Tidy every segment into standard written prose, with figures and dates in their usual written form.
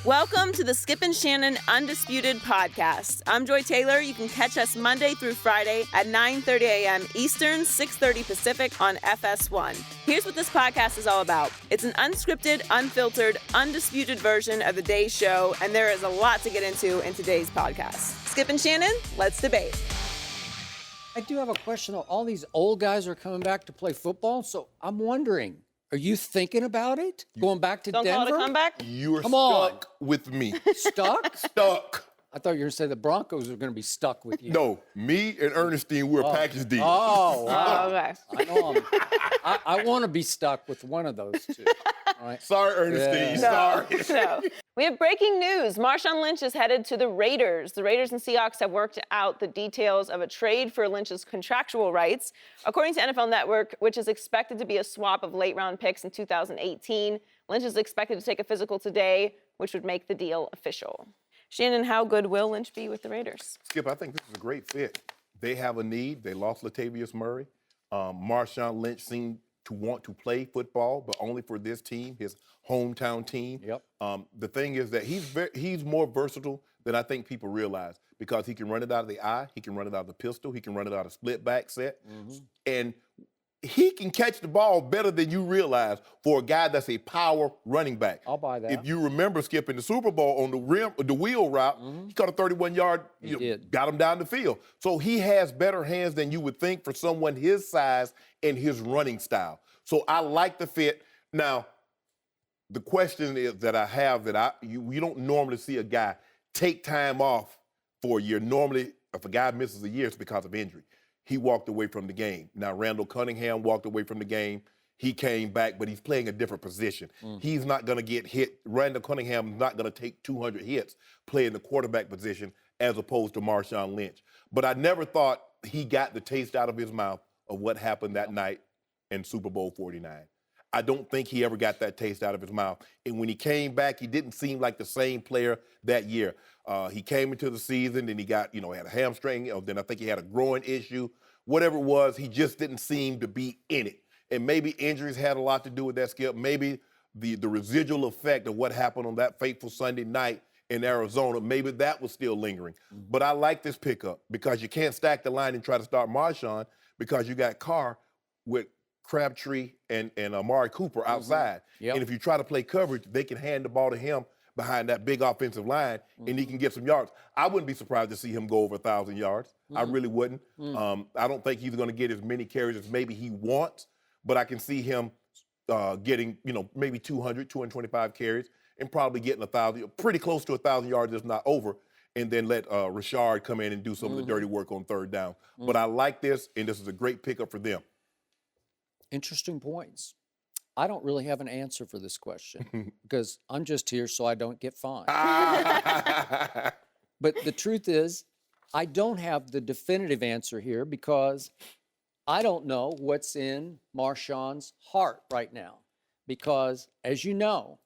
Welcome to the Skip and Shannon Undisputed podcast. I'm Joy Taylor. You can catch us Monday through Friday at 9:30 a.m. Eastern, 6:30 Pacific on FS1. Here's what this podcast is all about. It's an unscripted, unfiltered, undisputed version of the day's show, and there is a lot to get into in today's podcast. Skip and Shannon, let's debate. I do have a question. All these old guys are coming back to play football, so I'm wondering, are you thinking about it? Going back to Don't Denver? call it a comeback? You're Come stuck with me. Stuck? Stuck. I thought you were going to say the Broncos were going to be stuck with you. No, me and Ernestine, we're a package deal. Oh, wow. Okay. I know I want to be stuck with one of those two. All right. Sorry, Ernestine. Yeah. Sorry. No. We have breaking news. Marshawn Lynch is headed to the Raiders. The Raiders and Seahawks have worked out the details of a trade for Lynch's contractual rights. According to NFL Network, which is expected to be a swap of late-round picks in 2018, Lynch is expected to take a physical today, which would make the deal official. Shannon, how good will Lynch be with the Raiders? Skip, I think this is a great fit. They have a need. They lost Latavius Murray. Marshawn Lynch seemed to want to play football, but only for this team, his hometown team. Yep. The thing is that he's more versatile than I think people realize because he can run it out of the eye, he can run it out of the pistol, he can run it out of split back set, and he can catch the ball better than you realize for a guy that's a power running back. I'll buy that. If you remember skipping the Super Bowl on the wheel route, he caught a 31-yard, got him down the field. So he has better hands than you would think for someone his size and his running style. So I like the fit. Now, the question is that I have that you don't normally see a guy take time off for a year. Normally, if a guy misses a year, it's because of injury. He walked away from the game. Now, Randall Cunningham walked away from the game. He came back, but he's playing a different position. He's not going to get hit. Randall Cunningham is not going to take 200 hits playing the quarterback position as opposed to Marshawn Lynch. But I never thought he got the taste out of his mouth of what happened that night in Super Bowl 49. I don't think he ever got that taste out of his mouth. And when he came back, he didn't seem like the same player that year. He came into the season and he got, had a hamstring. Then I think he had a groin issue. Whatever it was, he just didn't seem to be in it. And maybe injuries had a lot to do with that, Skip. Maybe the residual effect of what happened on that fateful Sunday night in Arizona, maybe that was still lingering. But I like this pickup because you can't stack the line and try to start Marshawn because you got Carr with Crabtree and Amari Cooper outside. Yep. And if you try to play coverage, they can hand the ball to him behind that big offensive line, and he can get some yards. I wouldn't be surprised to see him go over 1,000 yards. I really wouldn't. I don't think he's going to get as many carries as maybe he wants, but I can see him getting, maybe 200, 225 carries and probably getting 1,000, pretty close to 1,000 yards, if not over, and then let Rashard come in and do some of the dirty work on third down. But I like this, and this is a great pickup for them. Interesting points. I don't really have an answer for this question because I'm just here so I don't get fined. But the truth is, I don't have the definitive answer here because I don't know what's in Marshawn's heart right now. Because, as you know,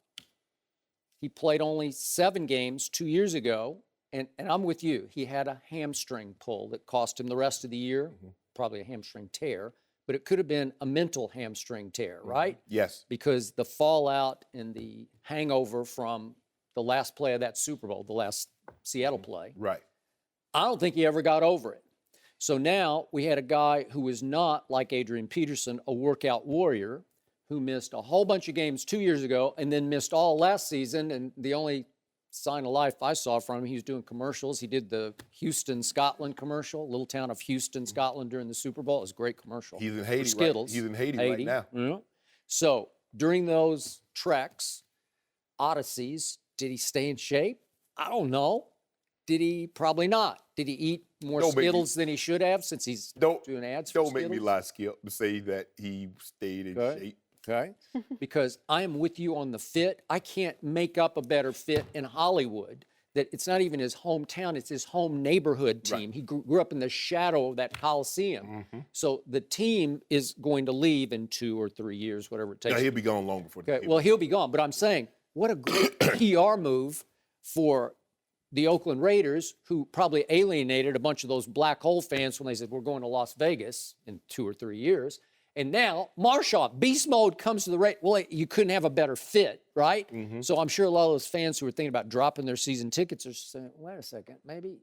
he played only 7 games 2 years ago, and I'm with you. He had a hamstring pull that cost him the rest of the year, probably a hamstring tear. But it could have been a mental hamstring tear, right? Yes. Because the fallout and the hangover from the last play of that Super Bowl, the last Seattle play. Right. I don't think he ever got over it. So now we had a guy who was not, like Adrian Peterson, a workout warrior, who missed a whole bunch of games 2 years ago and then missed all last season. And the only sign of life I saw from him, he was doing commercials. He did the Houston, Scotland commercial, little town of Houston, Scotland during the Super Bowl. It was a great commercial. He's in Haiti. Skittles. Right. He's in Haiti right now. Yeah. So during those treks, odysseys, did he stay in shape? I don't know. Did he? Probably not. Did he eat more Skittles than he should have since he's doing ads for Skittles? Don't make me lie, Skip, to say that he stayed in shape. Okay, because I am with you on the fit. I can't make up a better fit in Hollywood. That it's not even his hometown, it's his home neighborhood team. Right. He grew up in the shadow of that Coliseum. So the team is going to leave in 2 or 3 years, whatever it takes. No, he'll be gone long before. Okay, well, he'll be gone. But I'm saying, what a great PR move for the Oakland Raiders, who probably alienated a bunch of those black hole fans when they said, we're going to Las Vegas in 2 or 3 years. And now Marshawn, beast mode comes to the Raiders. Well, you couldn't have a better fit, right? Mm-hmm. So I'm sure a lot of those fans who are thinking about dropping their season tickets are saying, wait a second, maybe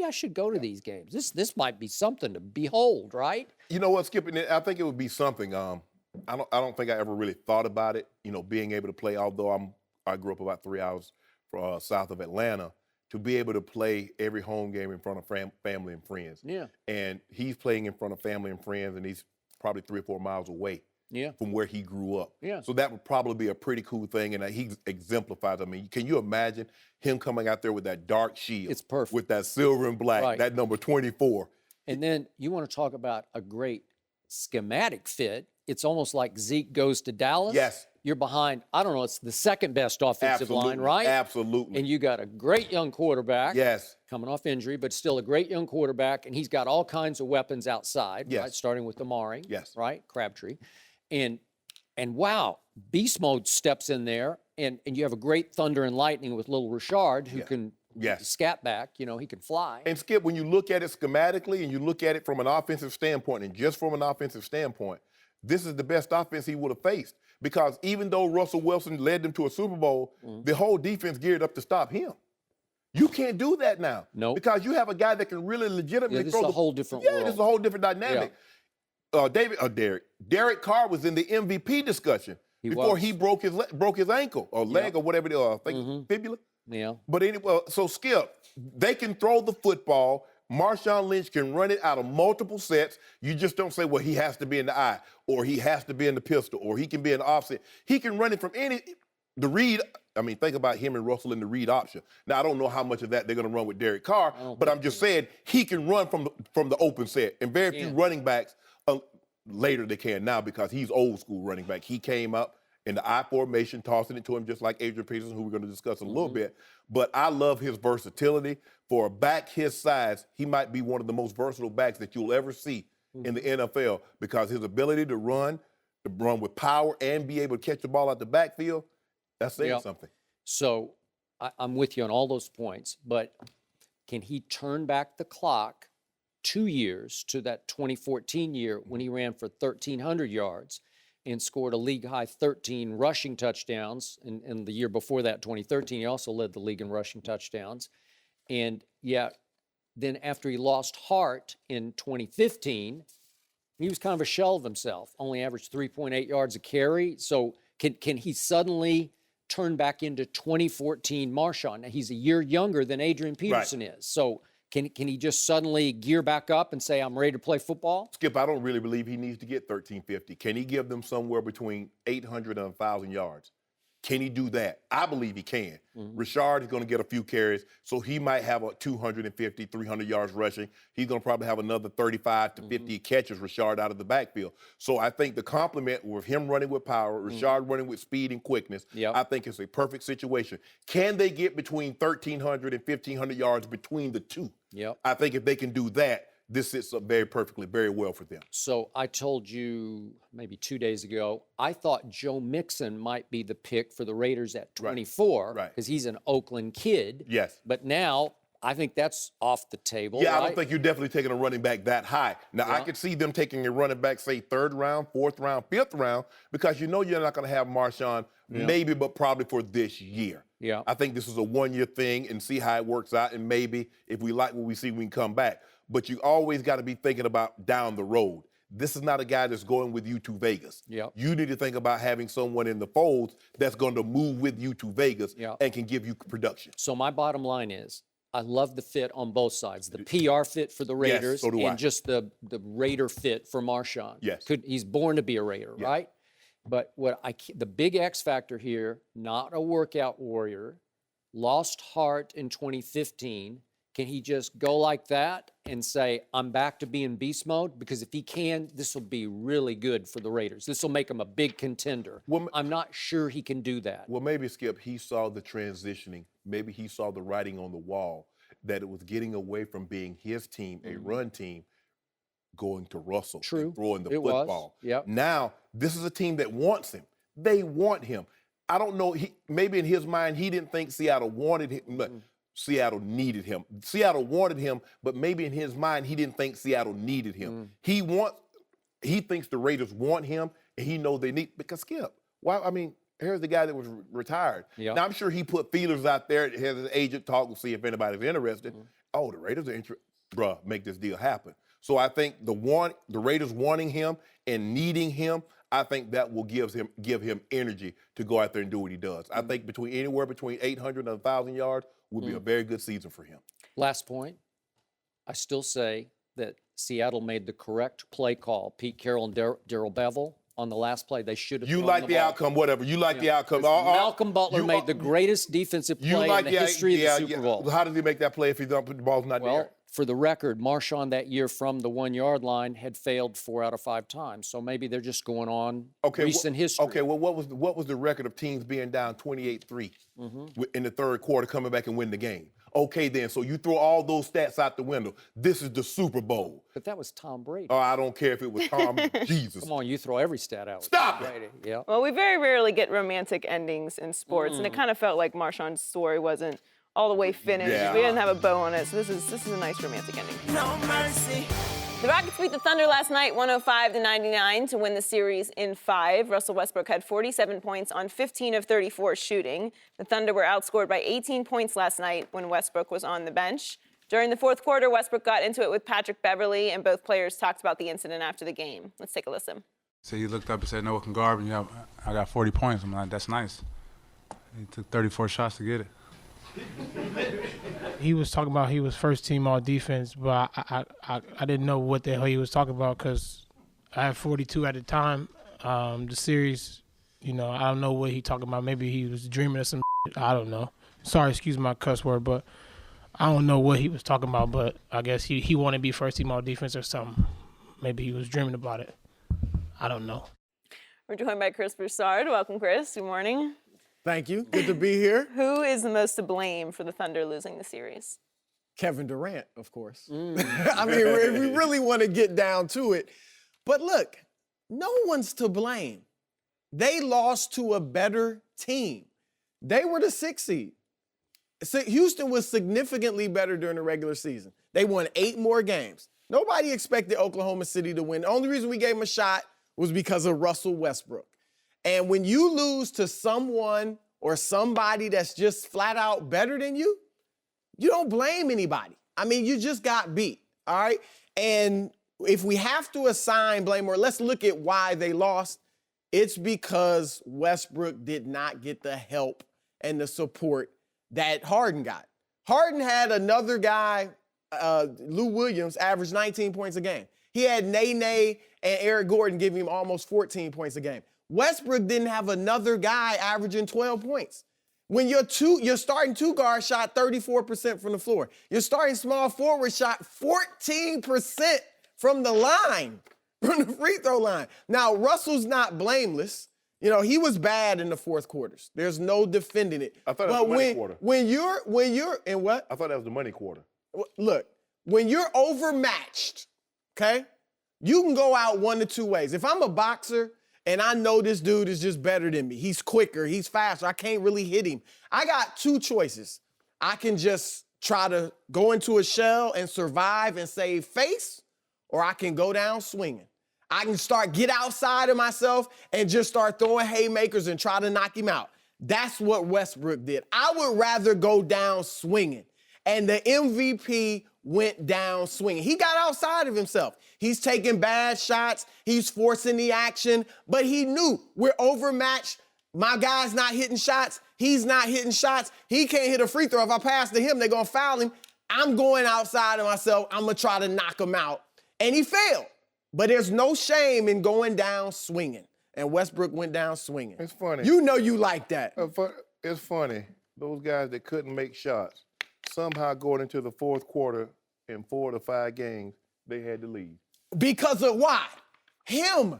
I should go to these games. This might be something to behold, right? You know what, Skip? I think it would be something. I don't think I ever really thought about it. Being able to play. Although I grew up about 3 hours south of Atlanta, to be able to play every home game in front of family and friends. Yeah. And he's playing in front of family and friends, and he's probably 3 or 4 miles away. Yeah. From where he grew up. Yeah. So that would probably be a pretty cool thing, and he exemplifies. I mean, can you imagine him coming out there with that dark shield? It's perfect. With that silver and black, right. That number 24. And then you want to talk about a great schematic fit. It's almost like Zeke goes to Dallas. Yes. You're behind, I don't know, it's the second best offensive line, right? Absolutely. And you got a great young quarterback. Yes. Coming off injury, but still a great young quarterback, and he's got all kinds of weapons outside, yes. right? Starting with Amari, yes. right? Crabtree. And wow, beast mode steps in there, and you have a great thunder and lightning with little Richard who can scat back, he can fly. And Skip, when you look at it schematically and you look at it from an offensive standpoint, and just from an offensive standpoint, this is the best offense he would have faced. Because even though Russell Wilson led them to a Super Bowl, the whole defense geared up to stop him. You can't do that now. No. Because you have a guy that can really legitimately this throw is a whole different world. Yeah, this is a whole different dynamic. Yeah. Derek Carr was in the MVP discussion before he broke his ankle or leg or whatever it is. I think fibula. Yeah. But anyway, so Skip, they can throw the football. Marshawn Lynch can run it out of multiple sets. You just don't say, well, he has to be in the eye, or he has to be in the pistol, or he can be in the offset. He can run it from the read. I mean, think about him and Russell in the read option. Now, I don't know how much of that they're going to run with Derek Carr, but I'm just saying he can run from the open set. And very few running backs, later they can now because he's old school running back. He came up in the I formation, tossing it to him just like Adrian Peterson, who we're going to discuss in a little bit. But I love his versatility. For a back his size, he might be one of the most versatile backs that you'll ever see in the NFL because his ability to run with power and be able to catch the ball out the backfield, that's saying something. So I'm with you on all those points, but can he turn back the clock 2 years to that 2014 year when he ran for 1,300 yards and scored a league-high 13 rushing touchdowns. And the year before that, 2013, he also led the league in rushing touchdowns. And then after he lost heart in 2015, he was kind of a shell of himself, only averaged 3.8 yards a carry. So can he suddenly turn back into 2014 Marshawn? Now, he's a year younger than Adrian Peterson is. So can he just suddenly gear back up and say, I'm ready to play football? Skip, I don't really believe he needs to get 1,350. Can he give them somewhere between 800 and 1,000 yards? Can he do that? I believe he can. Richard is going to get a few carries, so he might have a 250, 300 yards rushing. He's going to probably have another 35 to 50 catches, Richard, out of the backfield. So I think the complement with him running with power, Richard running with speed and quickness, I think it's a perfect situation. Can they get between 1,300 and 1,500 yards between the two? I think if they can do that, this sits up very perfectly, very well for them. So I told you maybe 2 days ago, I thought Joe Mixon might be the pick for the Raiders at 24 because he's an Oakland kid. Yes. But now I think that's off the table. Yeah, right? I don't think you're definitely taking a running back that high. Now, I could see them taking a running back, say, 3rd round, 4th round, 5th round, because you know you're not going to have Marshawn maybe, but probably for this year. Yeah. I think this is a one-year thing and see how it works out, and maybe if we like what we see, we can come back. But you always got to be thinking about down the road. This is not a guy that's going with you to Vegas. You need to think about having someone in the folds that's going to move with you to Vegas and can give you production. So my bottom line is, I love the fit on both sides. The PR fit for the Raiders so do I. And just the Raider fit for Marshawn. He's born to be a Raider, right? But the big X factor here, not a workout warrior, lost heart in 2015. Can he just go like that and say, I'm back to being beast mode? Because if he can, this will be really good for the Raiders. This will make him a big contender. Well, I'm not sure he can do that. Well, maybe, Skip, he saw the transitioning. Maybe he saw the writing on the wall that it was getting away from being his team, a run team, going to Russell and throwing the football. Now, this is a team that wants him. They want him. I don't know. Maybe in his mind, he didn't think Seattle wanted him, but Seattle needed him. Seattle wanted him, but maybe in his mind, he didn't think Seattle needed him. he thinks the Raiders want him, and he knows they need, because Skip, here's the guy that was retired. Yep. Now, I'm sure he put feelers out there, has his agent talk to see if anybody's interested. Mm-hmm. Oh, the Raiders are interested. Bruh, make this deal happen. So I think the Raiders wanting him and needing him, I think that will give him energy to go out there and do what he does. I think anywhere between 800 and 1,000 yards would be a very good season for him. Last point. I still say that Seattle made the correct play call. Pete Carroll and Darrell Bevell on the last play. They should have. You like the outcome, whatever. You like the outcome. Malcolm Butler made the greatest defensive play in the history of the Super Bowl. How does he make that play if the ball's not there? For the record, Marshawn that year from the 1-yard line had failed 4 out of 5 times. So maybe they're just going on recent history. Okay, well, what was the record of teams being down 28-3 in the third quarter, coming back and win the game? Okay, then, so you throw all those stats out the window. This is the Super Bowl. But that was Tom Brady. Oh, I don't care if it was Tom. Jesus. Come on, you throw every stat out. Stop it. Brady. Yeah. Well, we very rarely get romantic endings in sports, and it kind of felt like Marshawn's story wasn't all the way finished. Yeah. We didn't have a bow on it, so this is a nice romantic ending. No mercy. The Rockets beat the Thunder last night 105-99 to win the series in 5. Russell Westbrook had 47 points on 15 of 34 shooting. The Thunder were outscored by 18 points last night when Westbrook was on the bench. During the fourth quarter, Westbrook got into it with Patrick Beverley, and both players talked about the incident after the game. Let's take a listen. So he looked up and said, "No one can guard me. I got 40 points." I'm like, "That's nice." He took 34 shots to get it. He was talking about he was first team all defense, but I didn't know what the hell he was talking about because I had 42 at the time. The series, I don't know what he talking about. Maybe he was dreaming of some shit. I don't know. Sorry, excuse my cuss word, but I don't know what he was talking about, but I guess he wanted to be first team all defense or something. Maybe he was dreaming about it. I don't know. We're joined by Chris Broussard. Welcome, Chris. Good morning. Thank you. Good to be here. Who is the most to blame for the Thunder losing the series? Kevin Durant, of course. I mean, if we really want to get down to it. But look, no one's to blame. They lost to a better team. They were the 6th seed. Houston was significantly better during the regular season. They won 8 more games. Nobody expected Oklahoma City to win. The only reason we gave them a shot was because of Russell Westbrook. And when you lose to someone or somebody that's just flat out better than you, you don't blame anybody. I mean, you just got beat, all right? And if we have to assign blame, or let's look at why they lost, it's because Westbrook did not get the help and the support that Harden got. Harden had another guy, Lou Williams, average 19 points a game. He had Nene and Eric Gordon giving him almost 14 points a game. Westbrook didn't have another guy averaging 12 points. When your starting 2 guard shot 34% from the floor. Your starting small forward shot 14% from the line, from the free throw line. Now, Russell's not blameless. He was bad in the fourth quarters. There's no defending it. I thought it was the money quarter. When you're in what? I thought that was the money quarter. Look, when you're overmatched, okay, you can go out one of 2 ways. If I'm a boxer and I know this dude is just better than me, he's quicker, he's faster, I can't really hit him, I got 2 choices. I can just try to go into a shell and survive and save face, or I can go down swinging. I can get outside of myself and just start throwing haymakers and try to knock him out. That's what Westbrook did. I would rather go down swinging. And the MVP went down swinging. He got outside of himself. He's taking bad shots. He's forcing the action. But he knew we're overmatched. My guy's not hitting shots. He's not hitting shots. He can't hit a free throw. If I pass to him, they're going to foul him. I'm going outside of myself. I'm going to try to knock him out. And he failed. But there's no shame in going down swinging. And Westbrook went down swinging. It's funny. You know you like that. It's funny. Those guys that couldn't make shots, somehow going into the fourth quarter in 4 to 5 games, they had to leave. Because of why? Him.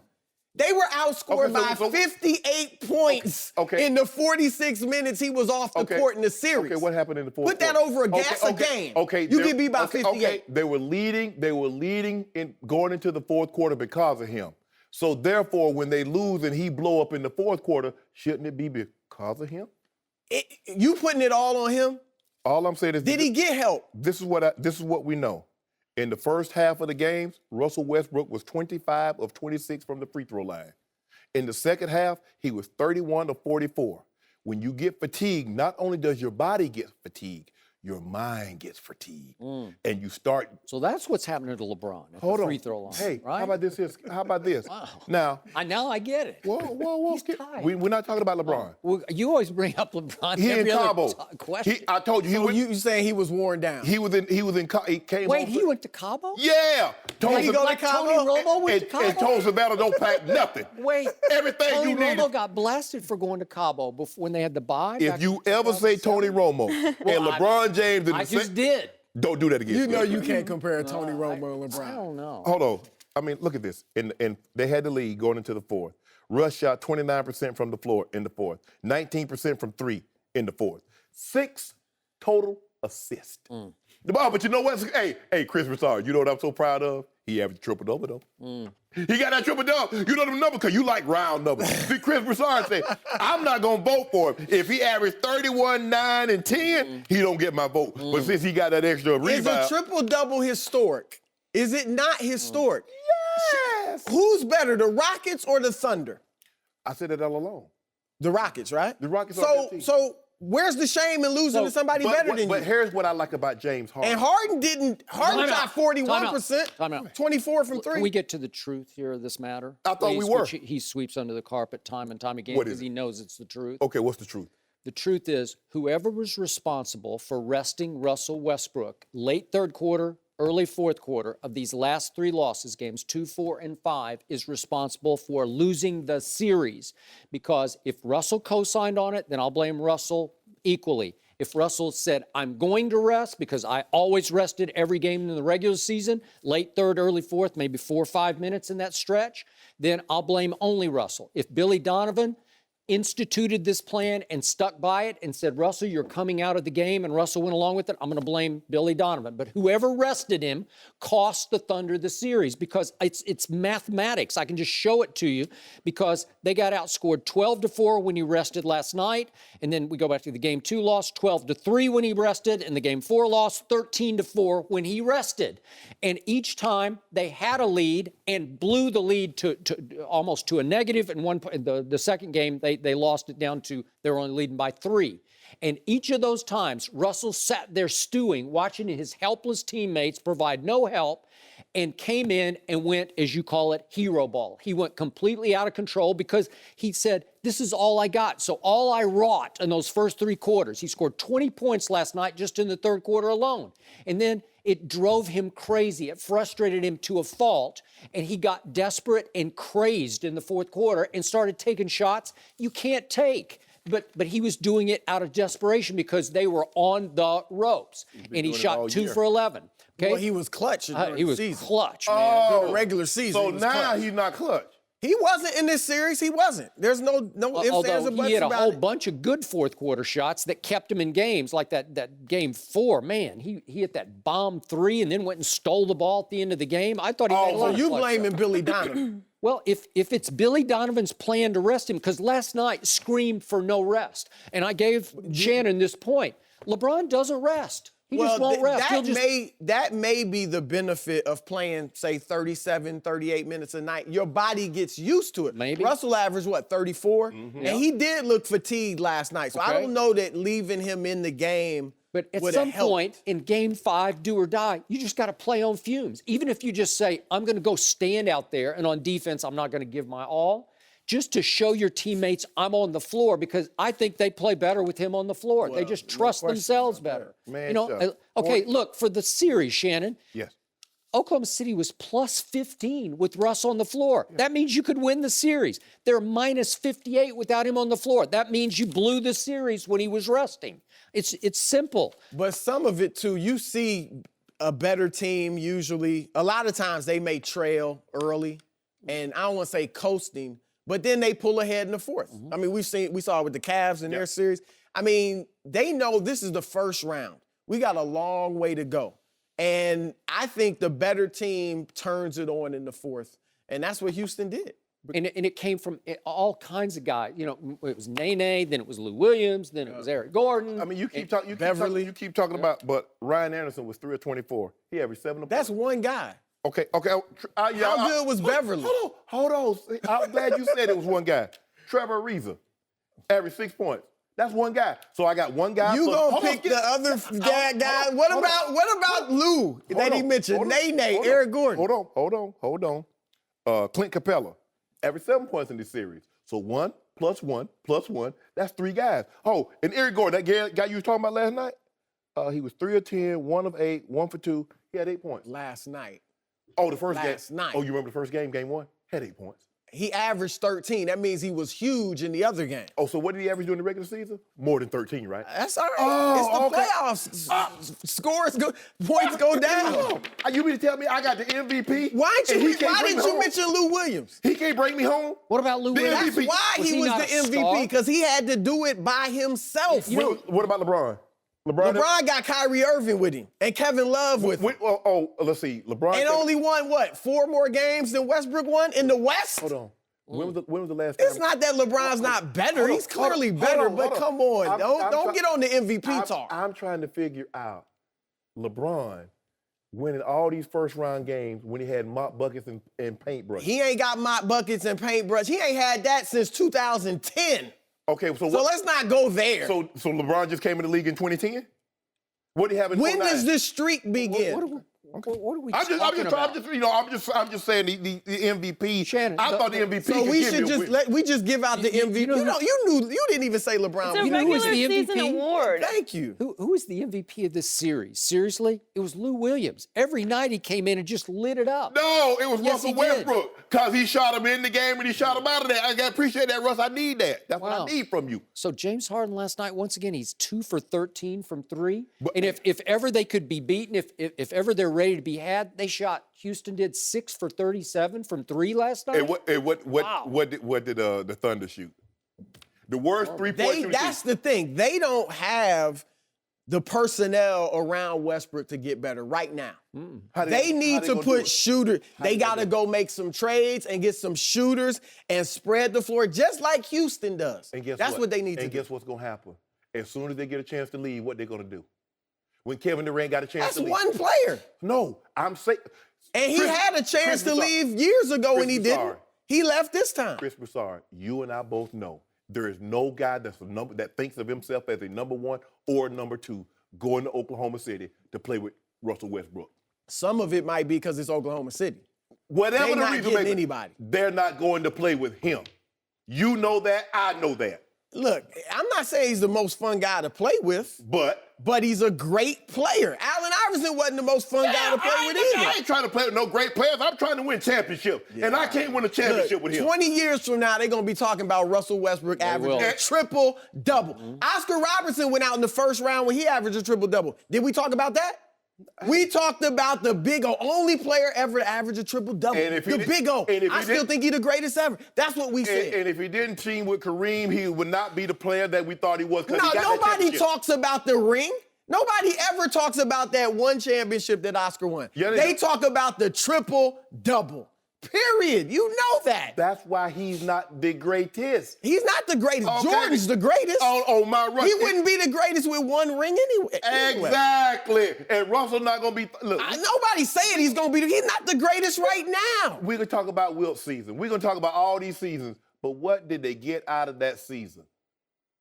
They were outscored by 58 points in the 46 minutes he was off the court in the series. Okay, what happened in the fourth quarter? Put that over a game. Okay, you get beat by 58. Okay, they were leading in going into the fourth quarter because of him. So therefore, when they lose and he blow up in the fourth quarter, shouldn't it be because of him? You putting it all on him? All I'm saying is, did he get help? This is what we know. In the first half of the games, Russell Westbrook was 25 of 26 from the free throw line. In the second half, he was 31 of 44. When you get fatigued, not only does your body get fatigued, your mind gets fatigued. And you start. So that's what's happening to LeBron at the free throw line. Hey, right? how about this? How about this? Wow. Now I get it. whoa. He's tired. We're not talking about LeBron. Well, you always bring up LeBron. He in every other Cabo. question. I told you. So you saying he was worn down? He was in. He came. Wait, home he went to Cabo? Yeah. Did he go to Like Cabo? Tony Romo went to Cabo? And told Savannah don't pack nothing. Wait, Everything Tony you needed. Romo got blasted for going to Cabo before, when they had the bye. If back you in ever say 2007. Tony Romo and LeBron James in I the just did. don't do that again. You know you can't compare Tony Romo and I LeBron. don't know. Hold on. I mean, look at this. And they had the lead going into the fourth. Russ shot 29% from the floor in the fourth, 19% from three in the fourth. 6 total assists. But you know what? Hey, Chris Broussard, you know what I'm so proud of? He averaged triple-double, though. He got that triple-double. You know the number because you like round numbers. See, Chris Broussard said, I'm not going to vote for him. If he averaged 31, 9, and 10, he don't get my vote. But since he got that extra Is rebound. a triple-double historic? Is it not historic? Yes. Who's better, the Rockets or the Thunder? I said it all along. The Rockets, right? The Rockets are So, the team. so where's the shame in losing to somebody better than But you? here's what I like about James Harden. And Harden Time shot out. 41%, Time out. 24 from Can three. we get to the truth here of this matter? I thought we were. He sweeps under the carpet time and time again What is because it? he knows it's the truth. Okay, what's the truth? The truth is, whoever was responsible for resting Russell Westbrook late third quarter, early fourth quarter of these last 3 losses, games 2, 4, and 5, is responsible for losing the series. Because if Russell co-signed on it, then I'll blame Russell equally. If Russell said, I'm going to rest because I always rested every game in the regular season, late third, early fourth, maybe 4 or 5 minutes in that stretch, then I'll blame only Russell. If Billy Donovan instituted this plan and stuck by it and said, Russell, you're coming out of the game, and Russell went along with it, I'm going to blame Billy Donovan. But whoever rested him cost the Thunder the series because it's mathematics. I can just show it to you because they got outscored 12-4 when he rested last night, and then we go back to the game 2 loss, 12-3 when he rested, and the game 4 loss, 13-4 when he rested. And each time they had a lead and blew the lead to almost to a negative. And the second game, they lost it down to they were only leading by 3. And each of those times, Russell sat there stewing, watching his helpless teammates provide no help, and came in and went, as you call it, hero ball. He went completely out of control because he said, this is all I got. So all I wrought in those first 3 quarters, he scored 20 points last night just in the third quarter alone. And then it drove him crazy. It frustrated him to a fault. And he got desperate and crazed in the fourth quarter and started taking shots you can't take. But he was doing it out of desperation because they were on the ropes. And he shot 2 for 11. Okay? Well, he was clutch during He the was season. clutch, man. During the regular season. So he was now clutch. he's not clutch. He wasn't in this series. He wasn't. There's no ifs, ands, Although or buts he had a about whole it. bunch of good fourth quarter shots that kept him in games, like that game 4. Man, he hit that bomb 3 and then went and stole the ball at the end of the game. I thought he made a lot So of you clutch blaming shots. Billy Donovan? Well, if it's Billy Donovan's plan to rest him, because last night screamed for no rest, and I gave Shannon this point. LeBron doesn't rest. He just won't rest. That may be the benefit of playing, say, 37, 38 minutes a night. Your body gets used to it. Maybe. Russell averaged, 34? And he did look fatigued last night. So I Okay. don't know that leaving him in the game But at would some have helped. point in game 5, do or die, you just got to play on fumes. Even if you just say, I'm going to go stand out there and on defense, I'm not going to give my all, just to show your teammates I'm on the floor because I think they play better with him on the floor. They just trust themselves better. Man, Okay, look, for the series, Shannon, Yes. Oklahoma City was plus 15 with Russ on the floor. That means you could win the series. They're minus 58 without him on the floor. That means you blew the series when he was resting. It's simple. But some of it, too, you see a better team usually. A lot of times they may trail early, and I don't want to say coasting, but then they pull ahead in the fourth. I mean, we saw it with the Cavs in their series. I mean, they know this is the first round. We got a long way to go. And I think the better team turns it on in the fourth. And that's what Houston did. And it came from all kinds of guys. You know, it was Nene, then it was Lou Williams, then it was Eric Gordon. I mean, you keep talking about, but Ryan Anderson was 3 of 24. He averaged 7 of 4. That's one guy. Okay. How good was Beverly? Hold on. I'm glad you said it was one guy. Trevor Ariza averaged 6 points. That's one guy. So I got one guy. You gonna pick the other guy? What about Lou that he mentioned? Nene, Eric Gordon. Hold on. Clint Capella averaged 7 points in this series. So 1 + 1 + 1. That's 3 guys. Oh, and Eric Gordon, that guy you was talking about last night. He was 3 of 10, 1 of 8, 1 for 2. He had 8 points. Last night. Oh, the first game. Last night. Oh, you remember the first game, game 1? Had 8 points. He averaged 13. That means he was huge in the other game. Oh, so what did he average during the regular season? More than 13, right? That's all right. Oh, it's the playoffs. Scores go, points go down. You mean to tell me I got the MVP? Why didn't you mention Lou Williams? He can't bring me home? What about Lou Williams? That's why he was the MVP, because he had to do it by himself. What about LeBron? LeBron got Kyrie Irving with him and Kevin Love with him. Let's see. LeBron and only won, 4 more games than Westbrook won in the West? Hold on. When was the last time? It's not that LeBron's not better. He's clearly better, but come on. Don't get on the MVP talk. I'm trying to figure out LeBron winning all these first-round games when he had mop buckets and paintbrushes. He ain't got mop buckets and paintbrushes. He ain't had that since 2010. Okay, so let's not go there. So LeBron just came in the league in 2010? What did he have in 2009? When does this streak begin? What are we talking about? I'm just saying the MVP. Shannon, I thought the MVP. So we just give out the MVP. You didn't even say LeBron. It's a regular season award. Thank you. Who is the MVP of this series? Seriously? It was Lou Williams. Every night he came in and just lit it up. No, it was Yes, Russell Westbrook, because he shot him in the game and he shot him out of there. I appreciate that, Russ. I need that. That's what I need from you. So James Harden last night, once again, he's 2 for 13 from 3. And if ever they could be beaten, if ever they're ready to be had, they shot. Houston did 6 for 37 from 3 last night. What did the Thunder shoot? The worst 3-point shooting. That's the thing. They don't have the personnel around Westbrook to get better right now. They need to put shooters. They got to go make some trades and get some shooters and spread the floor just like Houston does. And That's what they need to do. And guess what's going to happen? As soon as they get a chance to leave, what they're going to do? When Kevin Durant got a chance to leave. That's one player. No, I'm saying. And he had a chance to leave years ago and he didn't. He left this time. Chris Broussard, you and I both know there is no guy that thinks of himself as a number 1 or number 2 going to Oklahoma City to play with Russell Westbrook. Some of it might be because it's Oklahoma City. Whatever the reason, getting anybody. They're not going to play with him. You know that. I know that. Look, I'm not saying he's the most fun guy to play with. But he's a great player. Allen Iverson wasn't the most fun guy to play with either. I ain't trying to play with no great players. I'm trying to win championship. And I can't win a championship with him. 20 years from now, they're going to be talking about Russell Westbrook averaging a triple-double. Oscar Robertson went out in the first round when he averaged a triple-double. Did we talk about that? We talked about the Big O, only player ever to average a triple-double. The Big O. I still think he's the greatest ever. That's what we said. And if he didn't team with Kareem, he would not be the player that we thought he was. Nobody talks about the ring. Nobody ever talks about that one championship that Oscar won. Yeah, they talk about the triple-double. Period. You know that. That's why he's not the greatest. He's not the greatest. Okay. Jordan's the greatest. Oh, my right. He wouldn't be the greatest with one ring anyway. Exactly. And Russell not going to be. Look. Nobody's saying he's going to be. He's not the greatest right now. We're going to talk about Wilt's season. We're going to talk about all these seasons. But what did they get out of that season?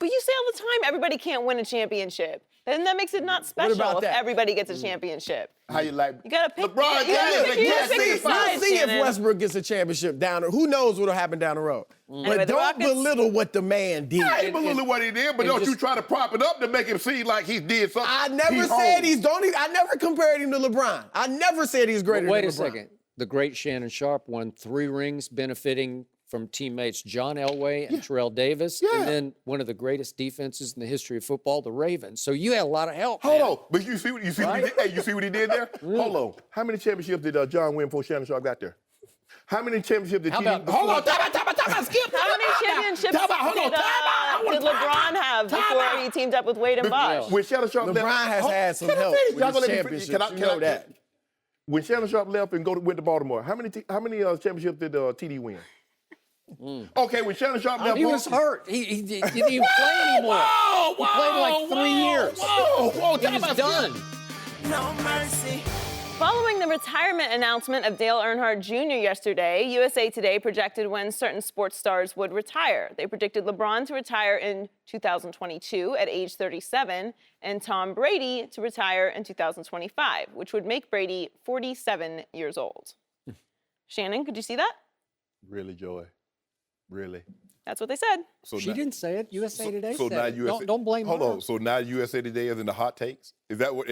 But you say all the time everybody can't win a championship. Then that makes it not special if everybody gets a championship. How you like? You gotta pick. LeBron James. We'll see if Westbrook gets a championship down the road. Who knows what'll happen down the road? But don't belittle what the man did. I ain't belittle what he did, but don't you try to prop it up to make him seem like he did something. I never said I never compared him to LeBron. I never said he's greater than LeBron. Wait a second. The great Shannon Sharpe won 3 rings benefiting from teammates John Elway and Terrell Davis, and then one of the greatest defenses in the history of football, the Ravens. So you had a lot of help. Hold on, but you see what he did? Hey, you see what he did there? Hold on. How many championships did John win before Shannon Sharpe got there? How many championships did TD? Hold on, time out, skip. How many championships did LeBron have before he teamed up with Wade and Bosh? When Shannon Sharpe left, LeBron has had some help with his championships. You know that. When Shannon Sharpe left and went to Baltimore, how many championships did TD win? Okay, when Shannon Sharpe left He was Boston- hurt. He didn't even play anymore. Whoa, He played like 3 years. Whoa, He was done. No mercy. Following the retirement announcement of Dale Earnhardt Jr. yesterday, USA Today projected when certain sports stars would retire. They predicted LeBron to retire in 2022 at age 37 and Tom Brady to retire in 2025, which would make Brady 47 years old. Shannon, could you see that? Really, Joy? Really? That's what they said. So She didn't say it. USA Today so said now it. USA, Don't blame Hold her. on. So now USA Today is in the hot takes? Is that what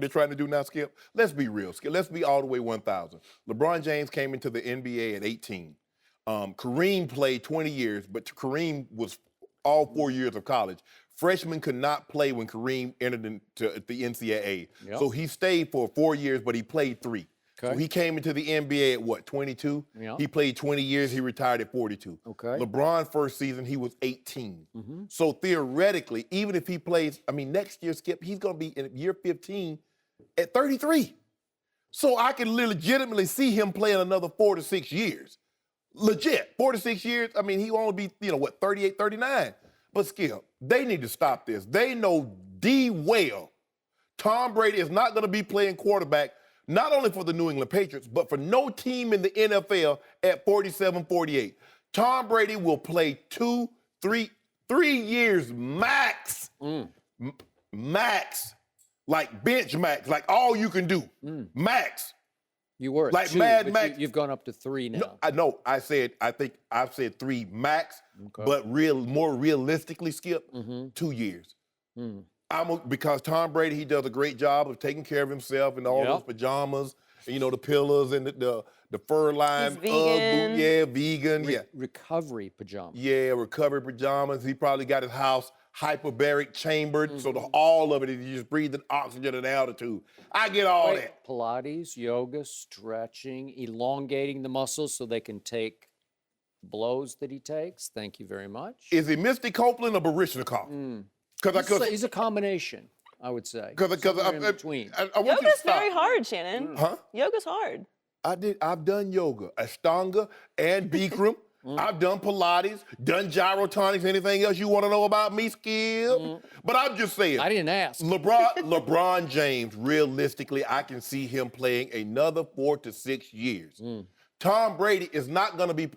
they're trying to do now, Skip? Let's be real, Skip. Let's be all the way 1,000. LeBron James came into the NBA at 18. Kareem played 20 years, but Kareem was all 4 years of college. Freshmen could not play when Kareem entered into the NCAA. Yep. So he stayed for 4 years, but he played 3. Okay. So he came into the NBA at what, 22? Yeah. He played 20 years. He retired at 42. Okay. LeBron first season, he was 18. So theoretically, even if he plays, next year, Skip, he's going to be in year 15 at 33. So I can legitimately see him playing another 4 to 6 years. Legit, 4 to 6 years. He won't be, 38, 39. But Skip, they need to stop this. They know well Tom Brady is not going to be playing quarterback not only for the New England Patriots, but for no team in the NFL at 47, 48. Tom Brady will play 3 years max. Max. Like bench max. Like all you can do. Max. You were at Like 2, Mad but Max. you've gone up to 3 now. No, I know. I think I've said 3 max, but more realistically, Skip, 2 years. Because Tom Brady, he does a great job of taking care of himself and all those pajamas, the pillows and the fur line. He's vegan. Vegan. Recovery pajamas. Yeah, recovery pajamas. He probably got his house hyperbaric chambered, so all of it is just breathing oxygen at altitude. I get all that. Pilates, yoga, stretching, elongating the muscles so they can take blows that he takes. Thank you very much. Is he Misty Copeland or Baryshnikov? He's a combination, I would say. Somewhere in between. I want you to Yoga's stop. very hard, Shannon. Huh? Yoga's hard. I've done yoga, Ashtanga and Bikram. I've done Pilates, done gyrotonics, anything else you want to know about me, Skip? But I'm just saying. I didn't ask. LeBron James, realistically, I can see him playing another 4 to 6 years. Tom Brady is not going to be,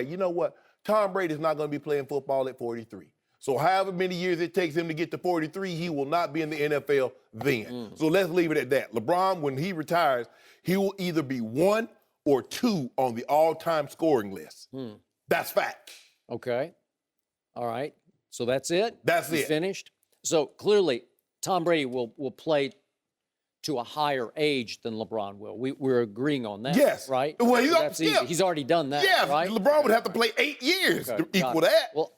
you know what? Tom Brady is not going to be playing football at 43. So however many years it takes him to get to 43, he will not be in the NFL then. So let's leave it at that. LeBron, when he retires, he will either be 1 or 2 on the all-time scoring list. That's fact. Okay. All right. So that's it? That's He's it. Finished? So clearly, Tom Brady will play to a higher age than LeBron will. We're agreeing on that, Yes. right? Well, That's easy. He's already done that, Yeah, right? LeBron would have to play 8 years Okay, to equal got it. that. Well,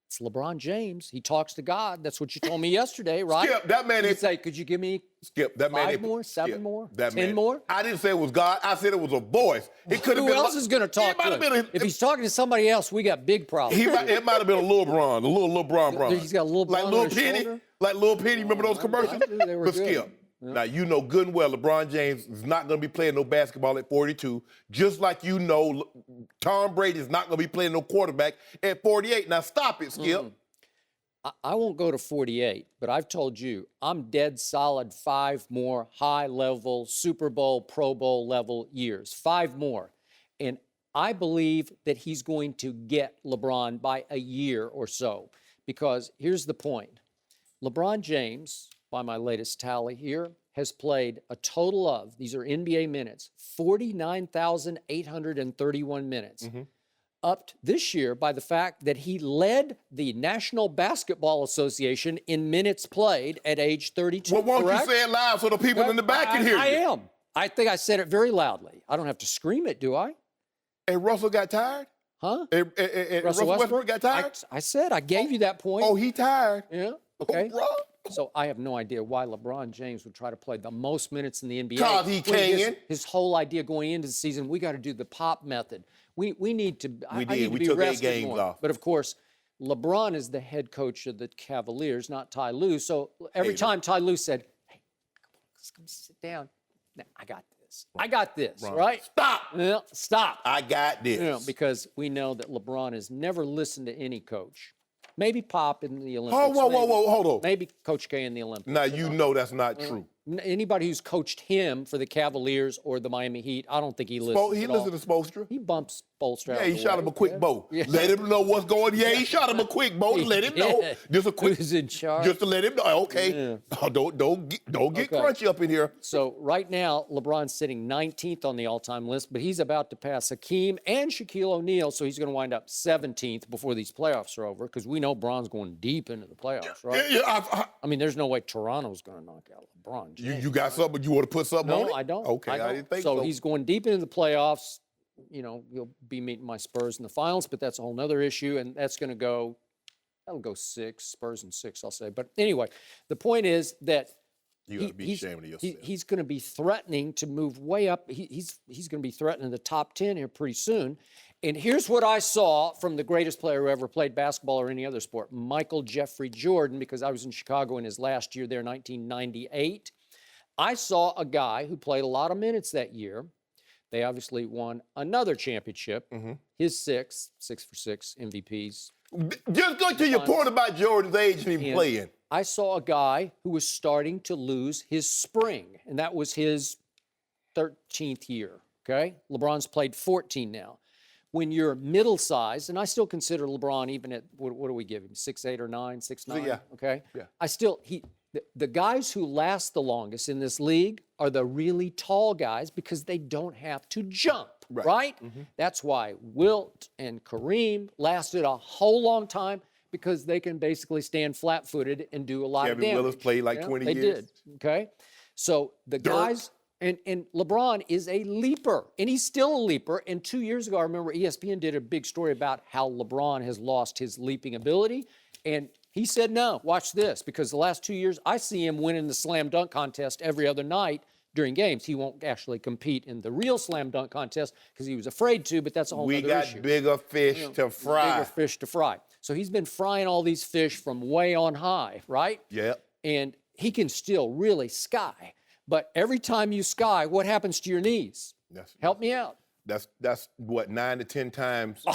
it's LeBron James. He talks to God. That's what you told me yesterday, right? Skip, that man He'd is... say, could you give me Skip, that man... 5 more, 7 more, that 10 man, more? I didn't say it was God. I said it was a voice. It could have Who been... else is going to talk to him? If he's talking to somebody else, we got big problems. It might have been a little Bron, a little Bron. He's got a little like Bron Lil on his Penny, shoulder? like Lil Penny. Remember those commercials? I do. They were But good. Skip, now you know good and well LeBron James is not going to be playing no basketball at 42, just like you know Tom Brady is not going to be playing no quarterback at 48. Now stop it, Skip. I won't go to 48, but I've told you I'm dead solid 5 more high-level Super Bowl, Pro Bowl level years. 5 more. And I believe that he's going to get LeBron by a year or so. Because here's the point. LeBron James, by my latest tally here, has played a total of, these are NBA minutes, 49,831 minutes. Upped this year by the fact that he led the National Basketball Association in minutes played at age 32. Well, won't correct? you say it loud so the people in the back can hear you? I am. I think I said it very loudly. I don't have to scream it, do I? And Russell got tired? Huh? And Russell Westbrook got tired? I said, I gave you that point. Oh, he tired? Yeah, okay. Oh, bro. So I have no idea why LeBron James would try to play the most minutes in the NBA. 'Cause he can. His whole idea going into the season, we got to do the pop method. We need to. I need to We be took 8 rested games more. off. But of course, LeBron is the head coach of the Cavaliers, not Ty Lue. So every time Ty Lue said, "Hey, come sit down," now, I got this. this. I got this, right? Stop. Yeah, stop. I got this. You know, because we know that LeBron has never listened to any coach. Maybe Pop in the Olympics. Whoa, hold on. Maybe Coach K in the Olympics. Now, you know that's not true. Anybody who's coached him for the Cavaliers or the Miami Heat, I don't think he listens He at all. listened to Spoelstra. He bumps Spoelstra. Yeah, he shot him a quick bow. Yeah. Let him know what's going on. Yeah, he shot him a quick bow to let him know. Yeah. Just a quick. Who's in charge? Just to let him know. Okay. Yeah. Oh, don't get crunchy up in here. So right now, LeBron's sitting 19th on the all-time list, but he's about to pass Hakeem and Shaquille O'Neal, so he's going to wind up 17th before these playoffs are over, because we know Bron's going deep into the playoffs, right? Yeah, I mean, there's no way Toronto's going to knock out LeBron James. you got something? You want to put something on it? No, I don't. Okay, I didn't think so. So he's going deep into the playoffs. You know, he'll be meeting my Spurs in the finals, but that's a whole nother issue, and that's going to go, that'll go 6, Spurs in 6, I'll say. But anyway, the point is that You got to be ashamed of yourself. he's going to be threatening to move way up. He's going to be threatening the top 10 here pretty soon. And here's what I saw from the greatest player who ever played basketball or any other sport, Michael Jeffrey Jordan, because I was in Chicago in his last year there, 1998. I saw a guy who played a lot of minutes that year. They obviously won another championship. His 6 for 6 MVPs. Just go to your point about Jordan's age and him playing. I saw a guy who was starting to lose his spring, and that was his 13th year, okay? LeBron's played 14 now. When you're middle-sized, and I still consider LeBron even at, what do we give him, 6'8" or 9, 6'9", Yeah. okay? Yeah. I still, the guys who last the longest in this league are the really tall guys because they don't have to jump, right? That's why Wilt and Kareem lasted a whole long time, because they can basically stand flat-footed and do a lot of damage. Kevin Willis played like 20 years. They did, okay? So the guys, and LeBron is a leaper, and he's still a leaper. And 2 years ago, I remember ESPN did a big story about how LeBron has lost his leaping ability, and he said, no, watch this, because the last 2 years, I see him winning the slam dunk contest every other night during games. He won't actually compete in the real slam dunk contest because he was afraid to, but that's a whole other issue. We got bigger fish to fry. Bigger fish to fry. So he's been frying all these fish from way on high, right? Yeah. And he can still really sky. But every time you sky, what happens to your knees? Help me out. That's what, 9 to 10 times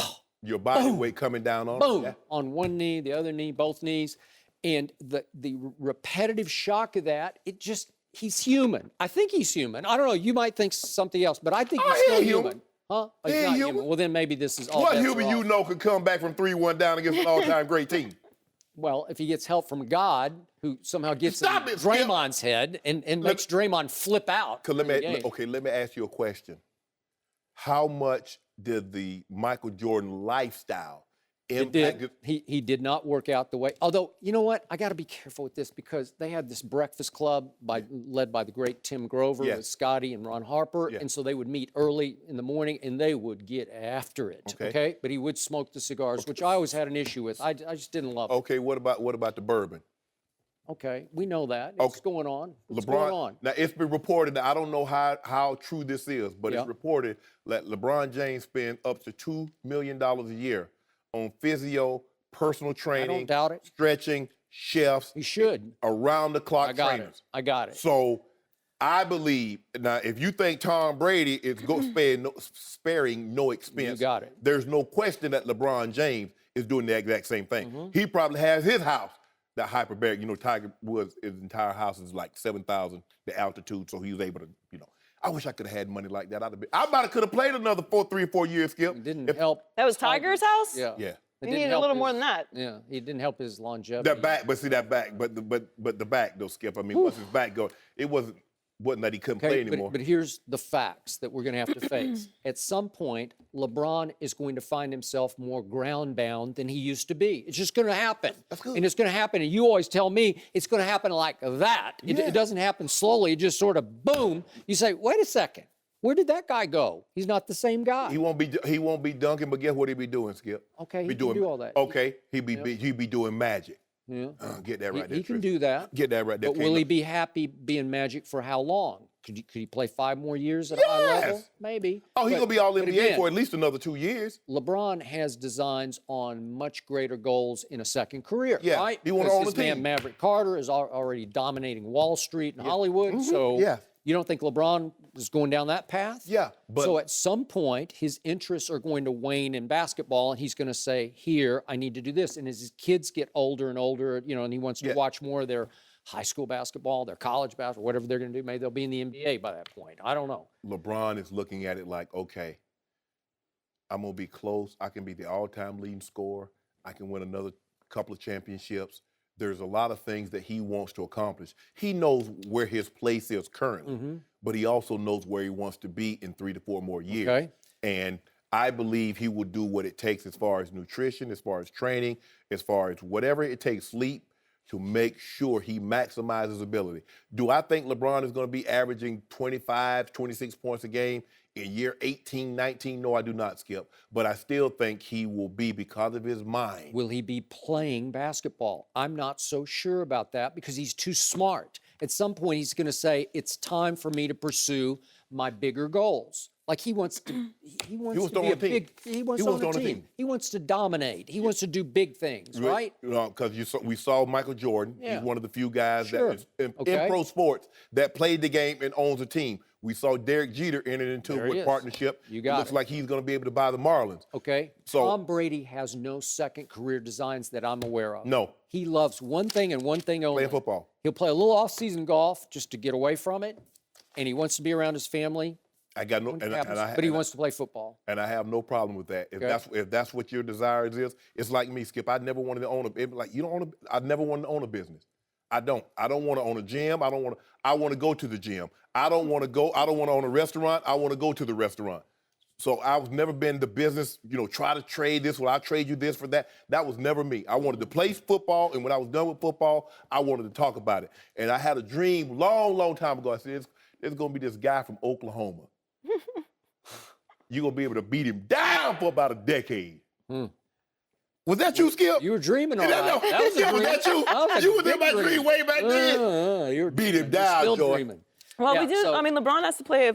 your body weight coming down on it? Boom. Yeah. On one knee, the other knee, both knees. And the repetitive shock of that, he's human. I think he's human. I don't know. You might think something else, but I think he's still human. Huh? He He's ain't not human. human. Well, then maybe this is all What bets are human you off. know could come back from 3-1 down against an all-time great team? Well, if he gets help from God, who somehow gets in Stop it, Draymond's head and makes Draymond flip out. Let me ask you a question. How much did the Michael Jordan lifestyle impact? He did not work out the way. Although, you know what? I got to be careful with this because they had this breakfast club led by the great Tim Grover with Scotty and Ron Harper. And so they would meet early in the morning and they would get after it. Okay. But he would smoke the cigars, which I always had an issue with. I just didn't love it. Okay, what about the bourbon? Okay, we know that. It's going on. It's LeBron, going on. now it's been reported, now I don't know how true this is, but it's reported that LeBron James spends up to $2 million a year on physio, personal training, I don't doubt it. stretching, chefs. He should. Around the clock trainers. I got it. So I believe, now if you think Tom Brady is sparing no expense, You got it. there's no question that LeBron James is doing the exact same thing. He probably has his house, that hyperbaric, Tiger Woods, his entire house is like 7,000, the altitude, so he was able to, I wish I could have had money like that. I might have could have played another 3 or 4 years, Skip. It didn't help. That was Tiger's house? Yeah. Yeah. It You didn't needed a help little more than that. Yeah, it didn't help his longevity. That back, but the back though, Skip. I mean, once his back go, it wasn't that he couldn't play anymore. But here's the facts that we're going to have to face. At some point, LeBron is going to find himself more ground-bound than he used to be. It's just going to happen. That's good. And it's going to happen, and you always tell me it's going to happen like that. It doesn't happen slowly. It just sort of, boom. You say, wait a second. Where did that guy go? He's not the same guy. He won't be dunking, but guess what he be doing, Skip? Okay, he be can do all that. Okay, he be doing magic. Yeah. Get that right there. He can Tristan. do that. Get that right there. But will he be happy being Magic for how long? Could he play 5 more years at a high level? Yes. Maybe. Oh, he's But- gonna be all but NBA again, for at least another 2 years. LeBron has designs on much greater goals in a second career, Yeah, right? he wanna Because own his the man team. Maverick Carter is already dominating Wall Street and Hollywood. So Yeah. you don't think LeBron is going down that path. Yeah, but so at some point, his interests are going to wane in basketball, and he's going to say, "Here, I need to do this." And as his kids get older and older, and he wants to watch more of their high school basketball, their college basketball, whatever they're going to do. Maybe they'll be in the NBA by that point. I don't know. LeBron is looking at it like, okay, I'm going to be close. I can be the all-time leading scorer. I can win another couple of championships. There's a lot of things that he wants to accomplish. He knows where his place is currently, but he also knows where he wants to be in 3 to 4 more years. Okay. And I believe he will do what it takes as far as nutrition, as far as training, as far as whatever it takes, sleep, to make sure he maximizes ability. Do I think LeBron is going to be averaging 25, 26 points a game in year 18, 19? No, I do not, Skip. But I still think he will be because of his mind. Will he be playing basketball? I'm not so sure about that because he's too smart. At some point, he's going to say, it's time for me to pursue my bigger goals. Like he wants to be a big. He wants to own a team. He wants to dominate. He wants to do big things, right? Because we saw Michael Jordan. Yeah. He's one of the few guys that is in pro sports that played the game and owns a team. We saw Derek Jeter enter into a partnership. It looks like he's going to be able to buy the Marlins. Okay. So Tom Brady has no second career designs that I'm aware of. No. He loves one thing and one thing only. Playing football. He'll play a little off-season golf just to get away from it, and he wants to be around his family. I got no, but he wants to play football, and I have no problem with that. If that's what your desire is, it's like me, Skip. I never wanted to own I never wanted to own a business. I don't want to own a gym. I want to go to the gym. I don't want to own a restaurant. I want to go to the restaurant. So I've never been the business, try to trade this. Well, I'll trade you this for that. That was never me. I wanted to play football, and when I was done with football, I wanted to talk about it. And I had a dream long, long time ago. I said, there's going to be this guy from Oklahoma. You're going to be able to beat him down for about a decade. Was that you, Skip? You were dreaming all right. That was a dream. Was that you? You was in my dream way back then. Beat him down, Jordan. Well, we do. So, LeBron has to play,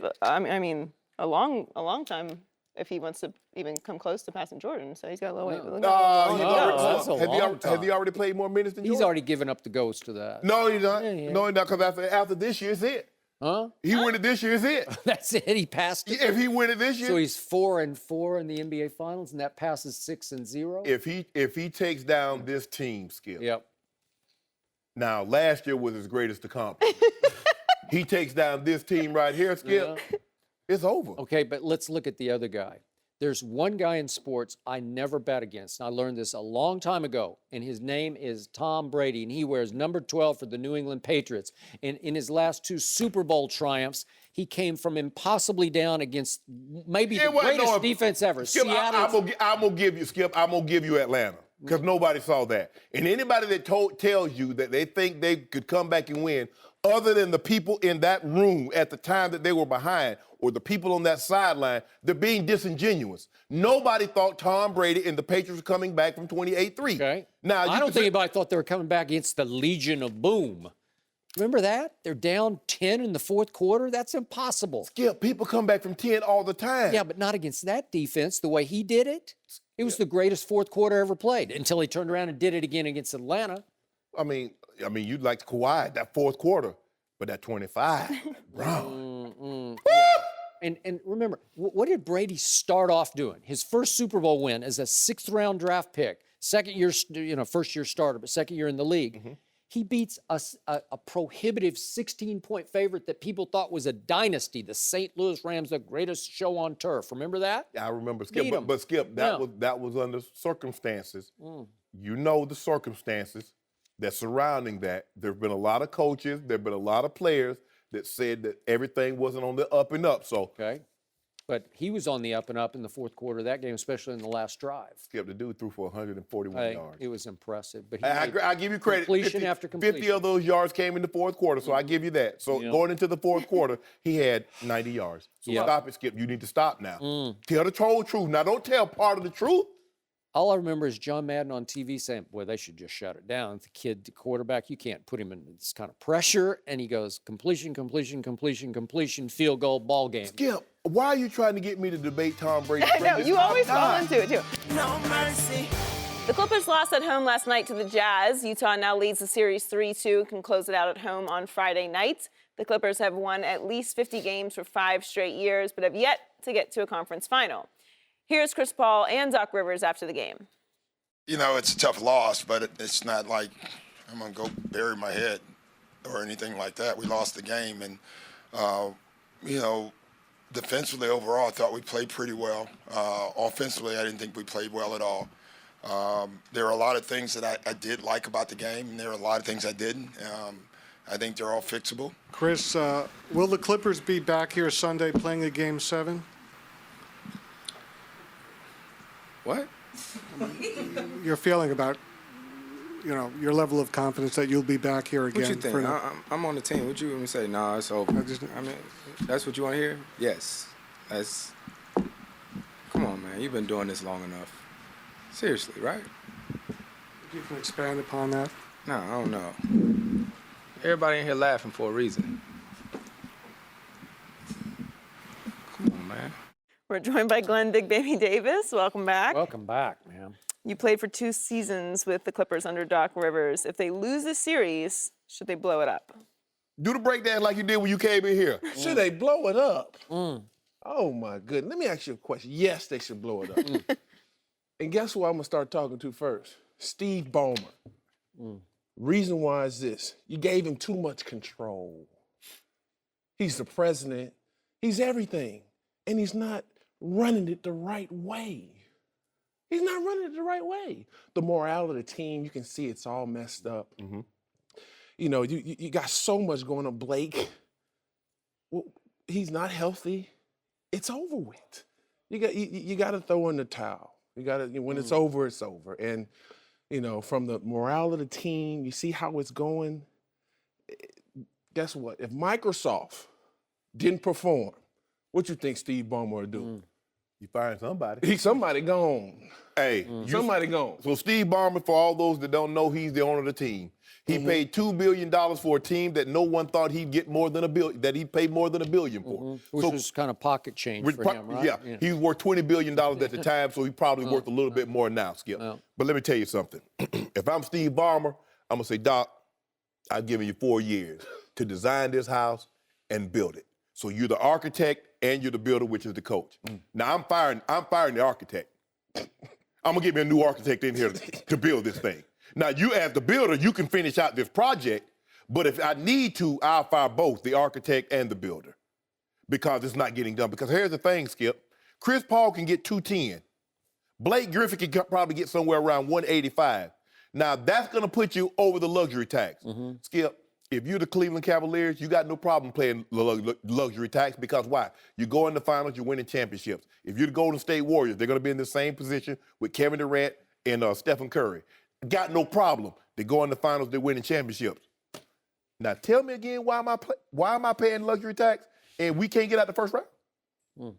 a long time if he wants to even come close to passing Jordan. So he's got a little way. Has he already played more minutes than Jordan? He's already given up the ghost to that. No, he's not. No, he's not, because after this year, it's it. Huh? He win it this year, is it. That's it. He passed it. If he win it this year. So he's 4-4 in the NBA Finals, and that passes 6-0. If he takes down this team, Skip. Yep. Now, last year was his greatest accomplishment. He takes down this team right here, Skip. Yeah. It's over. Okay, but let's look at the other guy. There's one guy in sports I never bet against, and I learned this a long time ago, and his name is Tom Brady, and he wears number 12 for the New England Patriots. And in his last 2 Super Bowl triumphs, he came from impossibly down against maybe the greatest defense ever. Skip, I'm gonna give you, Skip, I'm going to give you Atlanta, because nobody saw that. And anybody that tells you that they think they could come back and win, other than the people in that room at the time that they were behind, or the people on that sideline, they're being disingenuous. Nobody thought Tom Brady and the Patriots were coming back from 28-3. Okay. Now, I don't think anybody thought they were coming back against the Legion of Boom. Remember that? They're down 10 in the fourth quarter? That's impossible. Skip, people come back from 10 all the time. Yeah, but not against that defense the way he did it. It was the greatest fourth quarter ever played until he turned around and did it again against Atlanta. I mean, you'd like Kawhi that fourth quarter, but that 25, wrong. And remember, what did Brady start off doing? His first Super Bowl win as a 6th-round draft pick, first-year starter, but second year in the league. Mm-hmm. He beats a prohibitive 16-point favorite that people thought was a dynasty, the St. Louis Rams, the greatest show on turf. Remember that? Yeah, I remember, Skip. But Skip, that was under circumstances. You know the circumstances that's surrounding that. There have been a lot of coaches, there have been a lot of players that said that everything wasn't on the up and up. So, okay. But he was on the up and up in the fourth quarter of that game, especially in the last drive. Skip, the dude threw for 141 yards. It was impressive. But I give you credit. Completion after completion. 50 of those yards came in the fourth quarter, so I give you that. So going into the fourth quarter, he had 90 yards. So stop it, Skip. You need to stop now. Tell the whole truth. Now, don't tell part of the truth. All I remember is John Madden on TV saying, boy, they should just shut it down. The quarterback, you can't put him in this kind of pressure. And he goes, completion, field goal, ball game. Skip, why are you trying to get me to debate Tom Brady? No, you always fall into it, too. No mercy. The Clippers lost at home last night to the Jazz. Utah now leads the series 3-2 and can close it out at home on Friday night. The Clippers have won at least 50 games for 5 straight years, but have yet to get to a conference final. Here's Chris Paul and Doc Rivers after the game. You know, it's a tough loss, but it's not like I'm going to go bury my head or anything like that. We lost the game, and, you know, defensively overall, I thought we played pretty well. Offensively, I didn't think we played well at all. There are a lot of things that I did like about the game, and there are a lot of things I didn't. I think they're all fixable. Chris, will the Clippers be back here Sunday playing a Game 7? What? Your feeling about, you know, your level of confidence that you'll be back here again. What you think? I'm on the team. What you want me to say? No, it's over. I mean, that's what you want to hear? Yes. That's. Come on, man. You've been doing this long enough. Seriously, right? You can expand upon that. No, I don't know. Everybody in here laughing for a reason. Come on, man. We're joined by Glenn Big Baby Davis. Welcome back. Welcome back, man. You played for 2 seasons with the Clippers under Doc Rivers. If they lose this series, should they blow it up? Do the breakdown like you did when you came in here. Should they blow it up? Oh, my goodness. Let me ask you a question. Yes, they should blow it up. And guess who I'm going to start talking to first? Steve Ballmer. Reason why is this. You gave him too much control. He's the president. He's everything. And he's not running it the right way. He's not running it the right way. The morale of the team, you can see it's all messed up. You know, you got so much going on. Blake, well, he's not healthy. It's over with. You got to throw in the towel. You got to, when it's over, it's over. And, you know, from the morale of the team, you see how it's going. Guess what? If Microsoft didn't perform, what you think Steve Ballmer would do? You find somebody. Somebody gone. Hey, Somebody gone. So Steve Ballmer, for all those that don't know, he's the owner of the team. He paid $2 billion for a team that no one thought he'd get more than $1 billion, that he'd pay more than $1 billion for. Which was kind of pocket change for him, right? Yeah, he was worth $20 billion at the time, so he probably worth a little bit more now, Skip. But let me tell you something. If I'm Steve Ballmer, I'm going to say, Doc, I've given you 4 years to design this house and build it. So you're the architect and you're the builder, which is the coach. Now I'm firing the architect. I'm gonna get me a new architect in here to build this thing. Now you as the builder, you can finish out this project, but if I need to, I'll fire both the architect and the builder because it's not getting done. Because here's the thing, Skip. Chris Paul can get 210. Blake Griffin can probably get somewhere around 185. Now that's gonna put you over the luxury tax. Skip, if you're the Cleveland Cavaliers, you got no problem playing luxury tax because why? You go in the finals, you're winning championships. If you're the Golden State Warriors, they're going to be in the same position with Kevin Durant and Stephen Curry. Got no problem. They go in the finals, they're winning championships. Now tell me again, why am I paying luxury tax and we can't get out the first round?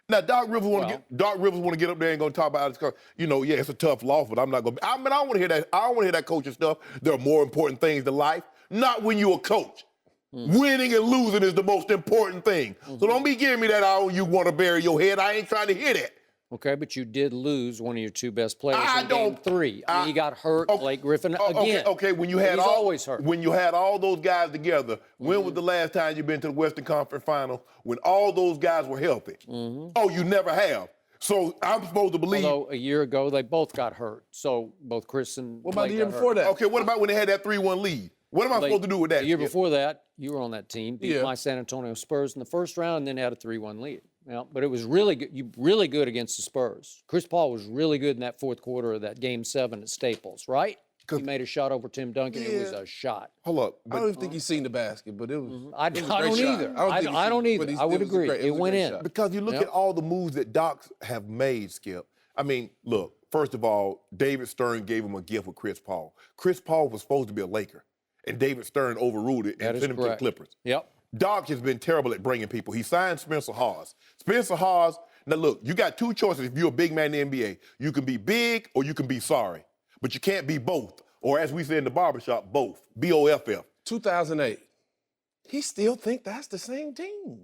Now Doc Rivers want to get up there and go talk about it. You know, yeah, it's a tough loss, but I'm not going to. I mean, I don't want to hear that. I don't want to hear that coaching stuff. There are more important things in life. Not when you're a coach. Winning and losing is the most important thing. So don't be giving me that, oh, you want to bury your head. I ain't trying to hear that. Okay, but you did lose one of your 2 best players in Game 3. I mean, he got hurt, Blake Griffin, again. Okay, when you had he's always hurt. When you had all those guys together, when was the last time you've been to the Western Conference Final when all those guys were healthy? Oh, you never have. So I'm supposed to believe. Although a year ago, they both got hurt. So both Chris and What about Blake the year got before hurt. that? Okay, what about when they had that 3-1 lead? What am I supposed to do with that? The year before that, you were on that team, beat Yeah. my San Antonio Spurs in the first round, and then had a 3-1 lead. Yeah, but it was really good. You really good against the Spurs. Chris Paul was really good in that fourth quarter of that Game 7 at Staples, right? He made a shot over Tim Duncan. It was a shot. Hold up. I don't even think he's seen the basket, but it was. I it was a don't great shot. either. I don't but either. I would was a agree. great- It was a went great in. shot. Because you look at all the moves that Docs have made, Skip. I mean, look, first of all, David Stern gave him a gift with Chris Paul. Chris Paul was supposed to be a Laker, and David Stern overruled it and sent him to the Clippers. Yep. Doc has been terrible at bringing people. He signed Spencer Hawes. Spencer Hawes, now look, you got 2 choices if you're a big man in the NBA. You can be big or you can be sorry, but you can't be both. Or as we say in the barbershop, both. BOFF. 2008. He still think that's the same team.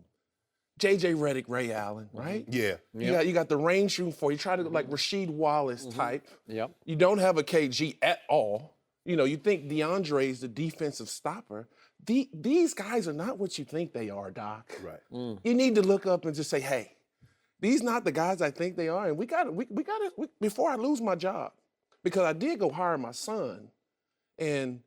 J.J. Redick, Ray Allen, right? Yeah. You got the range shooting for you. Try to look like Rasheed Wallace type. Yep. You don't have a KG at all. You know, you think DeAndre is the defensive stopper. these guys are not what you think they are, Doc. Right. You need to look up and just say, hey, these not the guys I think they are, and we got to before I lose my job, because I did go hire my son, and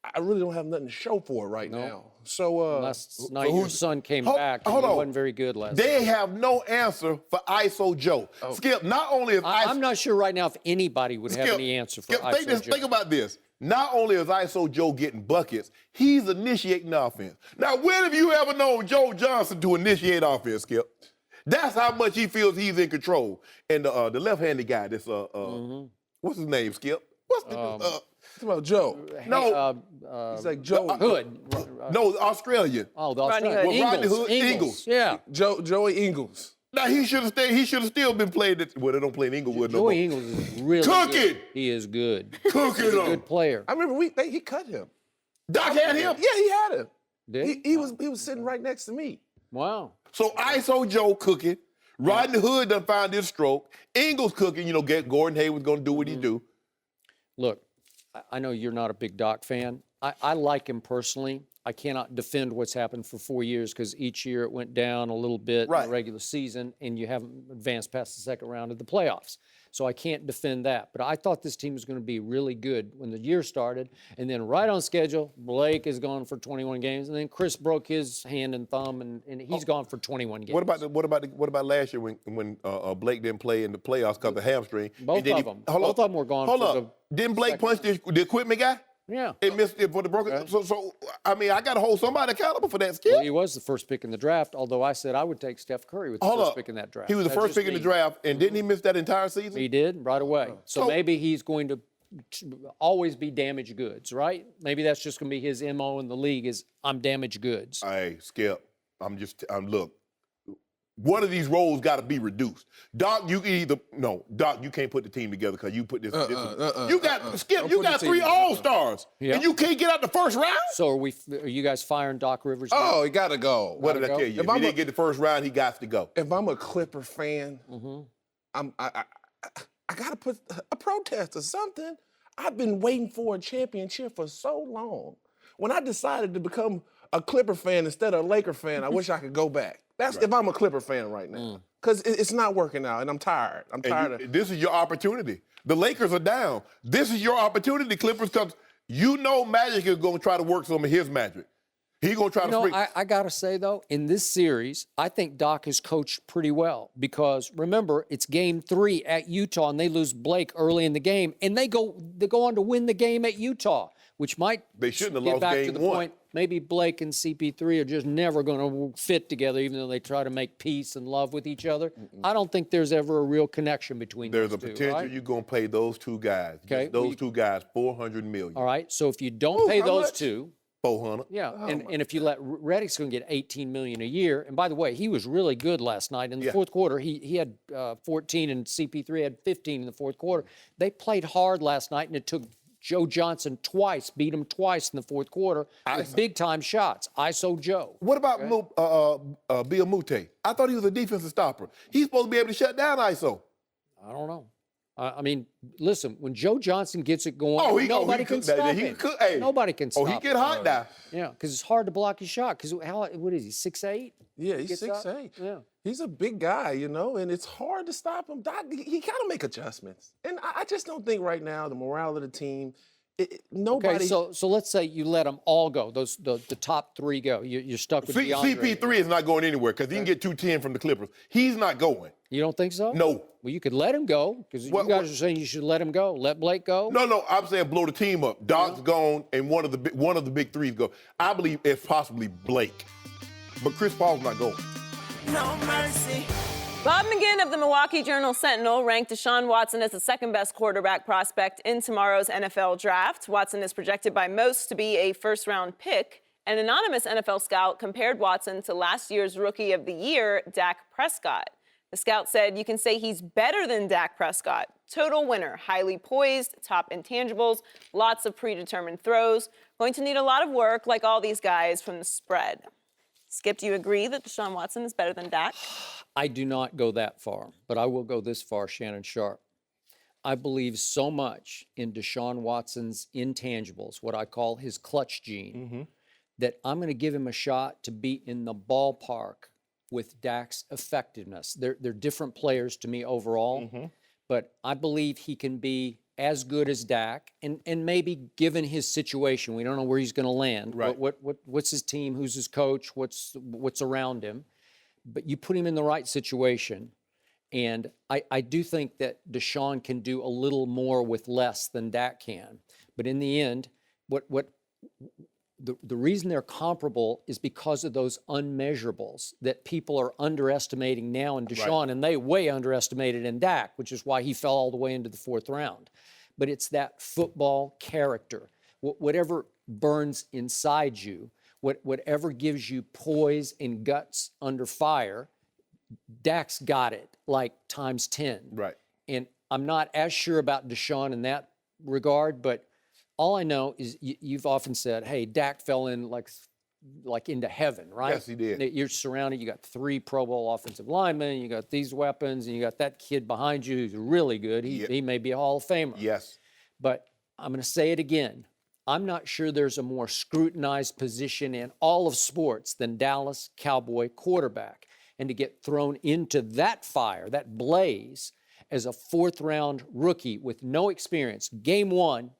I really don't have nothing to show for it right now. So last night your son came back and he wasn't very good last night. They have no answer for ISO Joe. Skip, not only is I'm not sure right now if anybody would have any answer for ISO Joe. Think about this. Not only is ISO Joe getting buckets, he's initiating the offense. Now, when have you ever known Joe Johnson to initiate offense, Skip? That's how much he feels he's in control. And the left-handed guy, this what's his name, Skip? What's the it's about Joe. No, he's like Joe Hood. No, Australian. Oh, the Australian. Rodney Hood, Ingles. Yeah. Joey Ingles. Now he should have stayed. He should have still been playing. Well, they don't play in Inglewood no more. Joey Ingles is really Cooking. good. He is good. Cooking He's a him. good player. I remember he cut him. Doc had him. Yeah, he had him. Did He was sitting right next to me. Wow. So ISO Joe cooking. Rodney Hood done found his stroke. Ingles cooking. You know, Gordon Hayward's gonna do what he do. Look, I know you're not a big Doc fan. I like him personally. I cannot defend what's happened for 4 years because each year it went down a little bit in the regular season and you haven't advanced past the second round of the playoffs. So I can't defend that. But I thought this team was going to be really good when the year started. And then right on schedule, Blake is gone for 21 games. And then Chris broke his hand and thumb and he's gone for 21 games. What about last year when Blake didn't play in the playoffs because of hamstring? Both of them. Both of them were gone. Hold up. Didn't Blake punch the equipment guy? Yeah. It missed it for the broken. Okay. So I mean, I got to hold somebody accountable for that, Skip. Well, he was the first pick in the draft, although I said I would take Steph Curry with the first pick in that draft. He was the first pick in the draft, and didn't he miss that entire season? He did, right away. So maybe he's going to always be damaged goods, right? Maybe that's just going to be his MO in the league is I'm damaged goods. Hey, Skip, look. One of these roles got to be reduced. Doc, you can't put the team together because you put this. You got Skip. You got 3 All-Stars, and you can't get out the first round. So are you guys firing Doc Rivers? Oh, he got to go. What did I tell you? If he didn't get the first round, he got to go. If I'm a Clipper fan, I got to put a protest or something. I've been waiting for a championship for so long. When I decided to become a Clipper fan instead of a Laker fan, I wish I could go back. That's if I'm a Clipper fan right now. Because it's not working out, and I'm tired. I'm tired. This is your opportunity. The Lakers are down. This is your opportunity, Clippers, because you know Magic is going to try to work some of his magic. He's going to try to spring. I got to say, though, in this series, I think Doc has coached pretty well because, remember, it's Game 3 at Utah, and they lose Blake early in the game, and they go on to win the game at Utah, which might they shouldn't have get lost back game to the 1. point. Maybe Blake and CP3 are just never going to fit together, even though they try to make peace and love with each other. I don't think there's ever a real connection between There's those two. There's a potential you're going to pay those two guys. Okay. Those two guys, $400 million. All right. So if you don't pay those much? two, 400. yeah, and if you let Redick's going to get $18 million a year, and by the way, he was really good last night in the fourth quarter. He had 14 and CP3 had 15 in the fourth quarter. They played hard last night, and it took Joe Johnson beat him twice in the fourth quarter with big-time shots. ISO Joe. What about Bill Mute? I thought he was a defensive stopper. He's supposed to be able to shut down ISO. I don't know. I mean, listen, when Joe Johnson gets it going, nobody can stop him. Nobody can stop him. Oh, he get hot now. Yeah, because it's hard to block his shot. Because what is he, 6'8"? Yeah, he's 6'8". Yeah. He's a big guy, and it's hard to stop him. Doc, he got to make adjustments. And I just don't think right now the morale of the team, nobody. Okay, so let's say you let them all go, the top 3 go. You're stuck with DeAndre. CP3 is not going anywhere because he can get 210 from the Clippers. He's not going. You don't think so? No. Well, you could let him go because you guys are saying you should let him go. Let Blake go. No. I'm saying blow the team up. Doc's gone, and one of the big 3s go. I believe it's possibly Blake, but Chris Paul's not going. No mercy. Bob McGinn of the Milwaukee Journal-Sentinel ranked Deshaun Watson as the second-best quarterback prospect in tomorrow's NFL draft. Watson is projected by most to be a first-round pick. An anonymous NFL scout compared Watson to last year's Rookie of the Year, Dak Prescott. The scout said you can say he's better than Dak Prescott. Total winner, highly poised, top intangibles, lots of predetermined throws. Going to need a lot of work like all these guys from the spread. Skip, do you agree that Deshaun Watson is better than Dak? I do not go that far, but I will go this far, Shannon Sharpe. I believe so much in Deshaun Watson's intangibles, what I call his clutch gene, that I'm going to give him a shot to be in the ballpark with Dak's effectiveness. They're different players to me overall, but I believe he can be as good as Dak, and maybe given his situation, we don't know where he's going to land. Right. What's his team? Who's his coach? What's around him? But you put him in the right situation, and I do think that Deshaun can do a little more with less than Dak can. But in the end, the reason they're comparable is because of those unmeasurables that people are underestimating now in Deshaun, and they way underestimated in Dak, which is why he fell all the way into the 4th round. But it's that football character. Whatever burns inside you, whatever gives you poise and guts under fire, Dak's got it like times 10. Right. And I'm not as sure about Deshaun in that regard, but all I know is you've often said, hey, Dak fell in like into heaven, right? Yes, he did. You're surrounded. You got 3 Pro Bowl offensive linemen. You got these weapons, and you got that kid behind you who's really good. He may be a Hall of Famer. Yes. But I'm going to say it again. I'm not sure there's a more scrutinized position in all of sports than Dallas Cowboy quarterback. And to get thrown into that fire, that blaze, as a 4th-round rookie with no experience, game 1,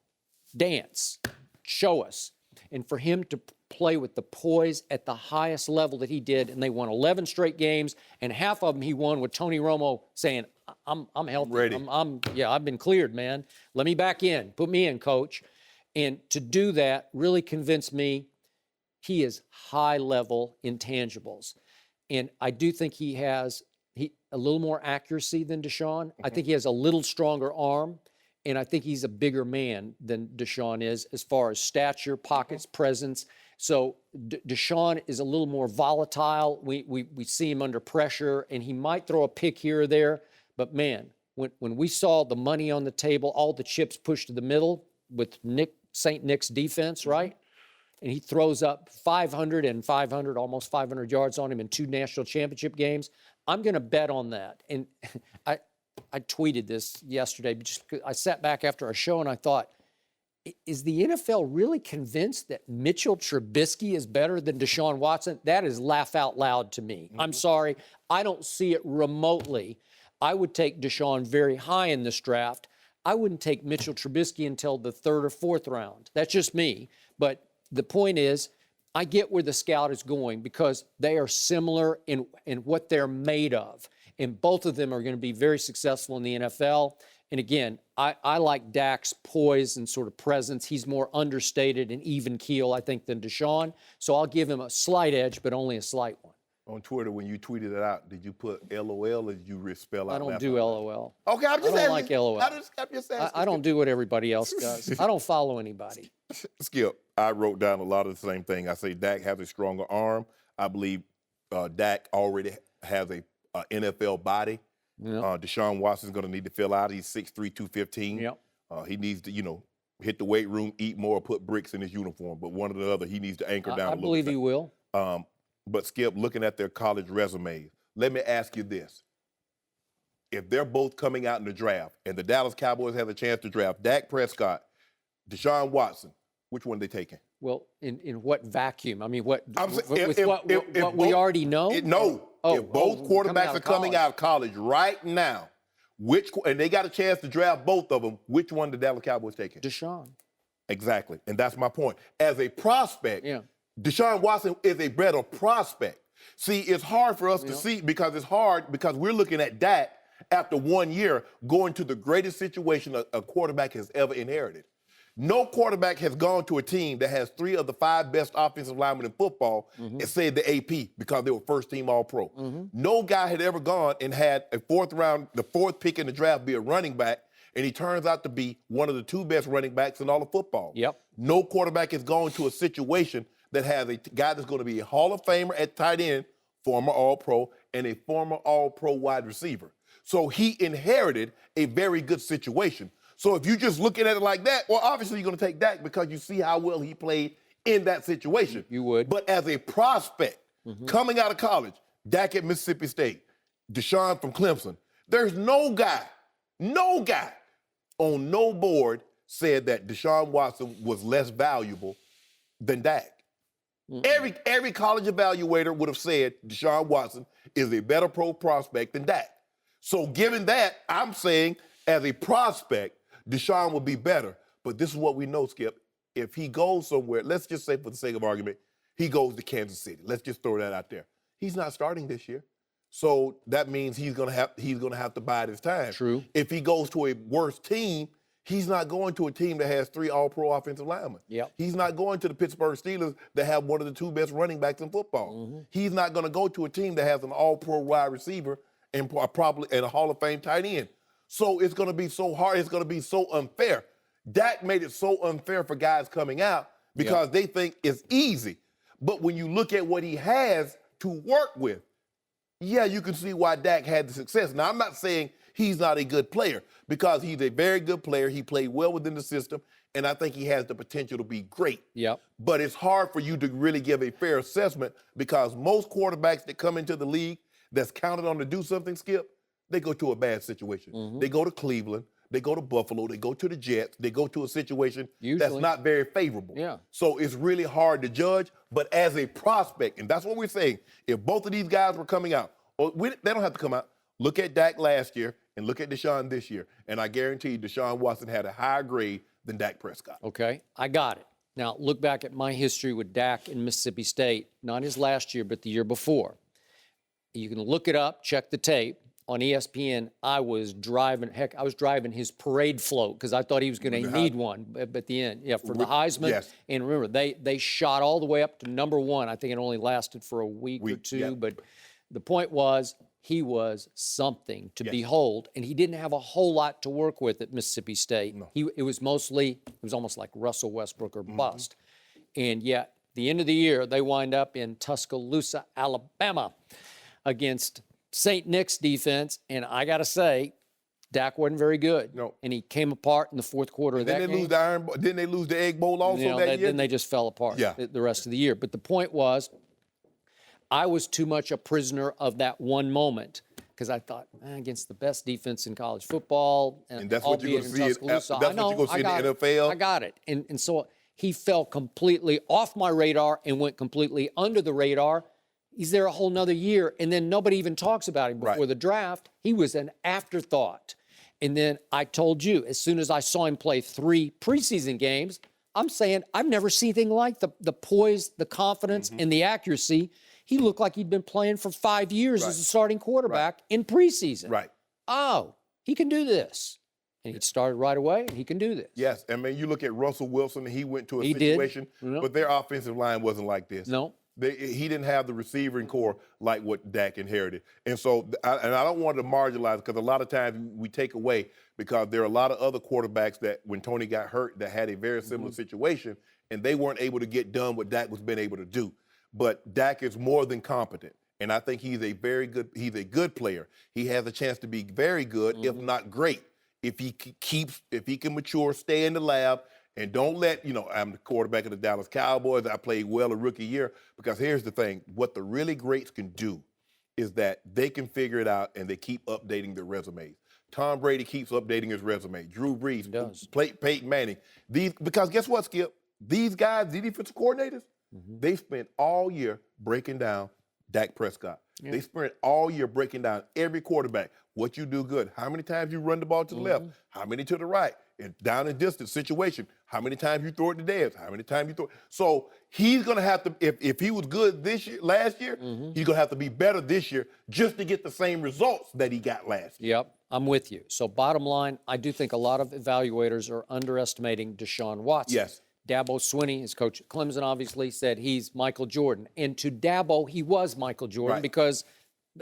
dance, show us. And for him to play with the poise at the highest level that he did, and they won 11 straight games, and half of them he won with Tony Romo saying, I'm healthy. Ready. I've been cleared, man. Let me back in. Put me in, coach. And to do that really convinced me he is high-level intangibles. And I do think he has a little more accuracy than Deshaun. I think he has a little stronger arm. And I think he's a bigger man than Deshaun is as far as stature, pockets, presence. So Deshaun is a little more volatile. We see him under pressure, and he might throw a pick here or there. But, man, when we saw the money on the table, all the chips pushed to the middle with St. Nick's defense, right? And he throws up 500 and 500, almost 500 yards on him in 2 national championship games. I'm going to bet on that. And I tweeted this yesterday. I sat back after our show and I thought, is the NFL really convinced that Mitchell Trubisky is better than Deshaun Watson? That is laugh out loud to me. I'm sorry. I don't see it remotely. I would take Deshaun very high in this draft. I wouldn't take Mitchell Trubisky until the 3rd or 4th round. That's just me. But the point is, I get where the scout is going because they are similar in what they're made of. And both of them are going to be very successful in the NFL. And again, I like Dak's poise and sort of presence. He's more understated and even keel, I think, than Deshaun. So I'll give him a slight edge, but only a slight one. On Twitter, when you tweeted it out, did you put LOL or did you spell out? I don't do LOL. Okay, I'm just I don't asking. like LOL. I'm just asking. I don't do what everybody else does. I don't follow anybody. Skip, I wrote down a lot of the same thing. I say Dak has a stronger arm. I believe Dak already has a NFL body. Yep. Deshaun Watson's going to need to fill out. He's 6'3", 215. Yep. He needs to, hit the weight room, eat more, put bricks in his uniform. But one or the other, he needs to anchor down a little bit. I believe he will. But, Skip, looking at their college resumes, let me ask you this. If they're both coming out in the draft and the Dallas Cowboys have a chance to draft Dak Prescott, Deshaun Watson, which one are they taking? Well, in what vacuum? I mean, what if we already know? If both quarterbacks are coming out of college right now, and they got a chance to draft both of them, which one the Dallas Cowboys taking? Deshaun. Exactly, and that's my point. As a prospect, Deshaun Watson is a better prospect. See, it's hard for us to see because we're looking at Dak after 1 year going to the greatest situation a quarterback has ever inherited. No quarterback has gone to a team that has 3 of the 5 best offensive linemen in football and saved the AP because they were first-team All-Pro. No guy had ever gone and had the 4th pick in the draft be a running back, and he turns out to be one of the 2 best running backs in all of football. Yep. No quarterback has gone to a situation that has a guy that's going to be a Hall of Famer at tight end, former All-Pro, and a former All-Pro wide receiver. So he inherited a very good situation. So if you're just looking at it like that, well, obviously you're going to take Dak because you see how well he played in that situation. You would. But as a prospect, coming out of college, Dak at Mississippi State, Deshaun from Clemson, there's no guy on no board said that Deshaun Watson was less valuable than Dak. Every college evaluator would have said Deshaun Watson is a better pro prospect than Dak. So given that, I'm saying as a prospect, Deshaun will be better. But this is what we know, Skip. If he goes somewhere, let's just say for the sake of argument, he goes to Kansas City. Let's just throw that out there. He's not starting this year. So that means he's gonna have to bide his time. True. If he goes to a worse team, he's not going to a team that has 3 all-pro offensive linemen. Yep. He's not going to the Pittsburgh Steelers that have one of the 2 best running backs in football. He's not going to go to a team that has an all-pro wide receiver and probably a Hall of Fame tight end. So it's going to be so hard. It's going to be so unfair. Dak made it so unfair for guys coming out because they think it's easy. But when you look at what he has to work with, yeah, you can see why Dak had the success. Now, I'm not saying he's not a good player because he's a very good player. He played well within the system, and I think he has the potential to be great. Yep. But it's hard for you to really give a fair assessment because most quarterbacks that come into the league that's counted on to do something, Skip, they go to a bad situation. They go to Cleveland. They go to Buffalo. They go to the Jets. They go to a situation that's not very favorable. Yeah. So it's really hard to judge. But as a prospect, and that's what we're saying, if both of these guys were coming out, they don't have to come out. Look at Dak last year and look at Deshaun this year. And I guarantee you Deshaun Watson had a higher grade than Dak Prescott. Okay, I got it. Now, look back at my history with Dak in Mississippi State, not his last year, but the year before. You can look it up, check the tape. On ESPN, I was driving his parade float because I thought he was going to need one at the end. Yeah, for the Heisman. Yes. And remember, they shot all the way up to number 1. I think it only lasted for a week or 2. But the point was, he was something to behold, and he didn't have a whole lot to work with at Mississippi State. No. It was almost like Russell Westbrook or bust. And yet, the end of the year, they wind up in Tuscaloosa, Alabama, against St. Nick's defense, and I got to say, Dak wasn't very good. No. And he came apart in the fourth quarter of that game. Didn't they lose the Egg Bowl also that year? Then they just fell apart the rest of the year. But the point was, I was too much a prisoner of that one moment because I thought, against the best defense in college football, and that's what you're going to see. That's what you're going to see in the NFL. I got it. And so he fell completely off my radar and went completely under the radar. He's there a whole nother year, and then nobody even talks about him before the draft. He was an afterthought. And then I told you, as soon as I saw him play 3 preseason games, I'm saying I've never seen anything like the poise, the confidence, and the accuracy. He looked like he'd been playing for 5 years as a starting quarterback in preseason. Right. Oh, he can do this. And he started right away, and he can do this. Yes, I mean, you look at Russell Wilson, and he went to a situation, but their offensive line wasn't like this. No. He didn't have the receiving core like what Dak inherited. And so, I don't want to marginalize because a lot of times we take away because there are a lot of other quarterbacks that when Tony got hurt that had a very similar situation and they weren't able to get done what Dak was been able to do. But Dak is more than competent. And I think he's a good player. He has a chance to be very good, if not great, if he can mature, stay in the lab. And don't let, I'm the quarterback of the Dallas Cowboys. I played well a rookie year. Because here's the thing. What the really greats can do is that they can figure it out and they keep updating their resumes. Tom Brady keeps updating his resume. Drew Brees, Peyton Manning. Because guess what, Skip? These guys, the defensive coordinators, they spent all year breaking down Dak Prescott. Yeah. They spent all year breaking down every quarterback. What you do good. How many times you run the ball to the left? How many to the right? And down and distance situation. How many times you throw it to Dez? How many times you throw it? So he's going to have to, if he was good last year, he's going to have to be better this year just to get the same results that he got last year. Yep, I'm with you. So bottom line, I do think a lot of evaluators are underestimating Deshaun Watson. Yes. Dabo Swinney, his coach at Clemson, obviously said he's Michael Jordan. And to Dabo, he was Michael Jordan because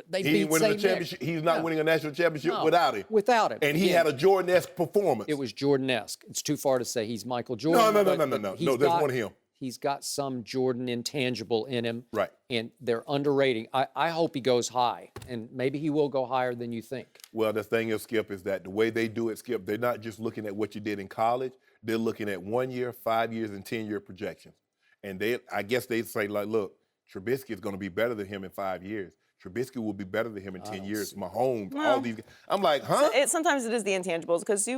they beat St. Nick. He's not winning a national championship without him. Without him. And he had a Jordan-esque performance. It was Jordan-esque. It's too far to say he's Michael Jordan. No. There's one of him. He's got some Jordan intangible in him. Right. And they're underrating. I hope he goes high. And maybe he will go higher than you think. Well, the thing is, Skip, is that the way they do it, Skip, they're not just looking at what you did in college. They're looking at 1 year, 5 years, and 10-year projections. And I guess they say, like, look, Trubisky is going to be better than him in 5 years. Trubisky will be better than him in 10 years. Mahomes, all these guys. I'm like, huh? Sometimes it is the intangibles because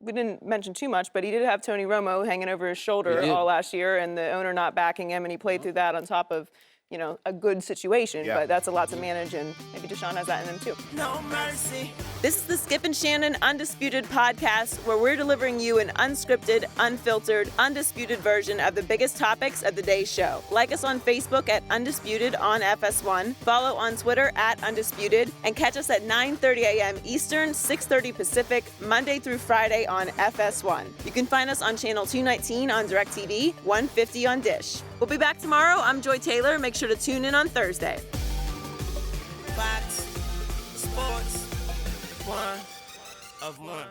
we didn't mention too much, but he did have Tony Romo hanging over his shoulder all last year, and the owner not backing him, and he played through that on top of, you know, a good situation. Yeah. But that's a lot to manage, and maybe Deshaun has that in him too. No mercy. This is the Skip and Shannon Undisputed podcast, where we're delivering you an unscripted, unfiltered, undisputed version of the biggest topics of the day's show. Like us on Facebook at Undisputed on FS1, follow on Twitter at Undisputed, and catch us at 9:30 a.m. Eastern, 6:30 Pacific, Monday through Friday on FS1. You can find us on channel 219 on DirecTV, 150 on Dish. We'll be back tomorrow. I'm Joy Taylor. Make sure to tune in on Thursday. Fox Sports. One of one.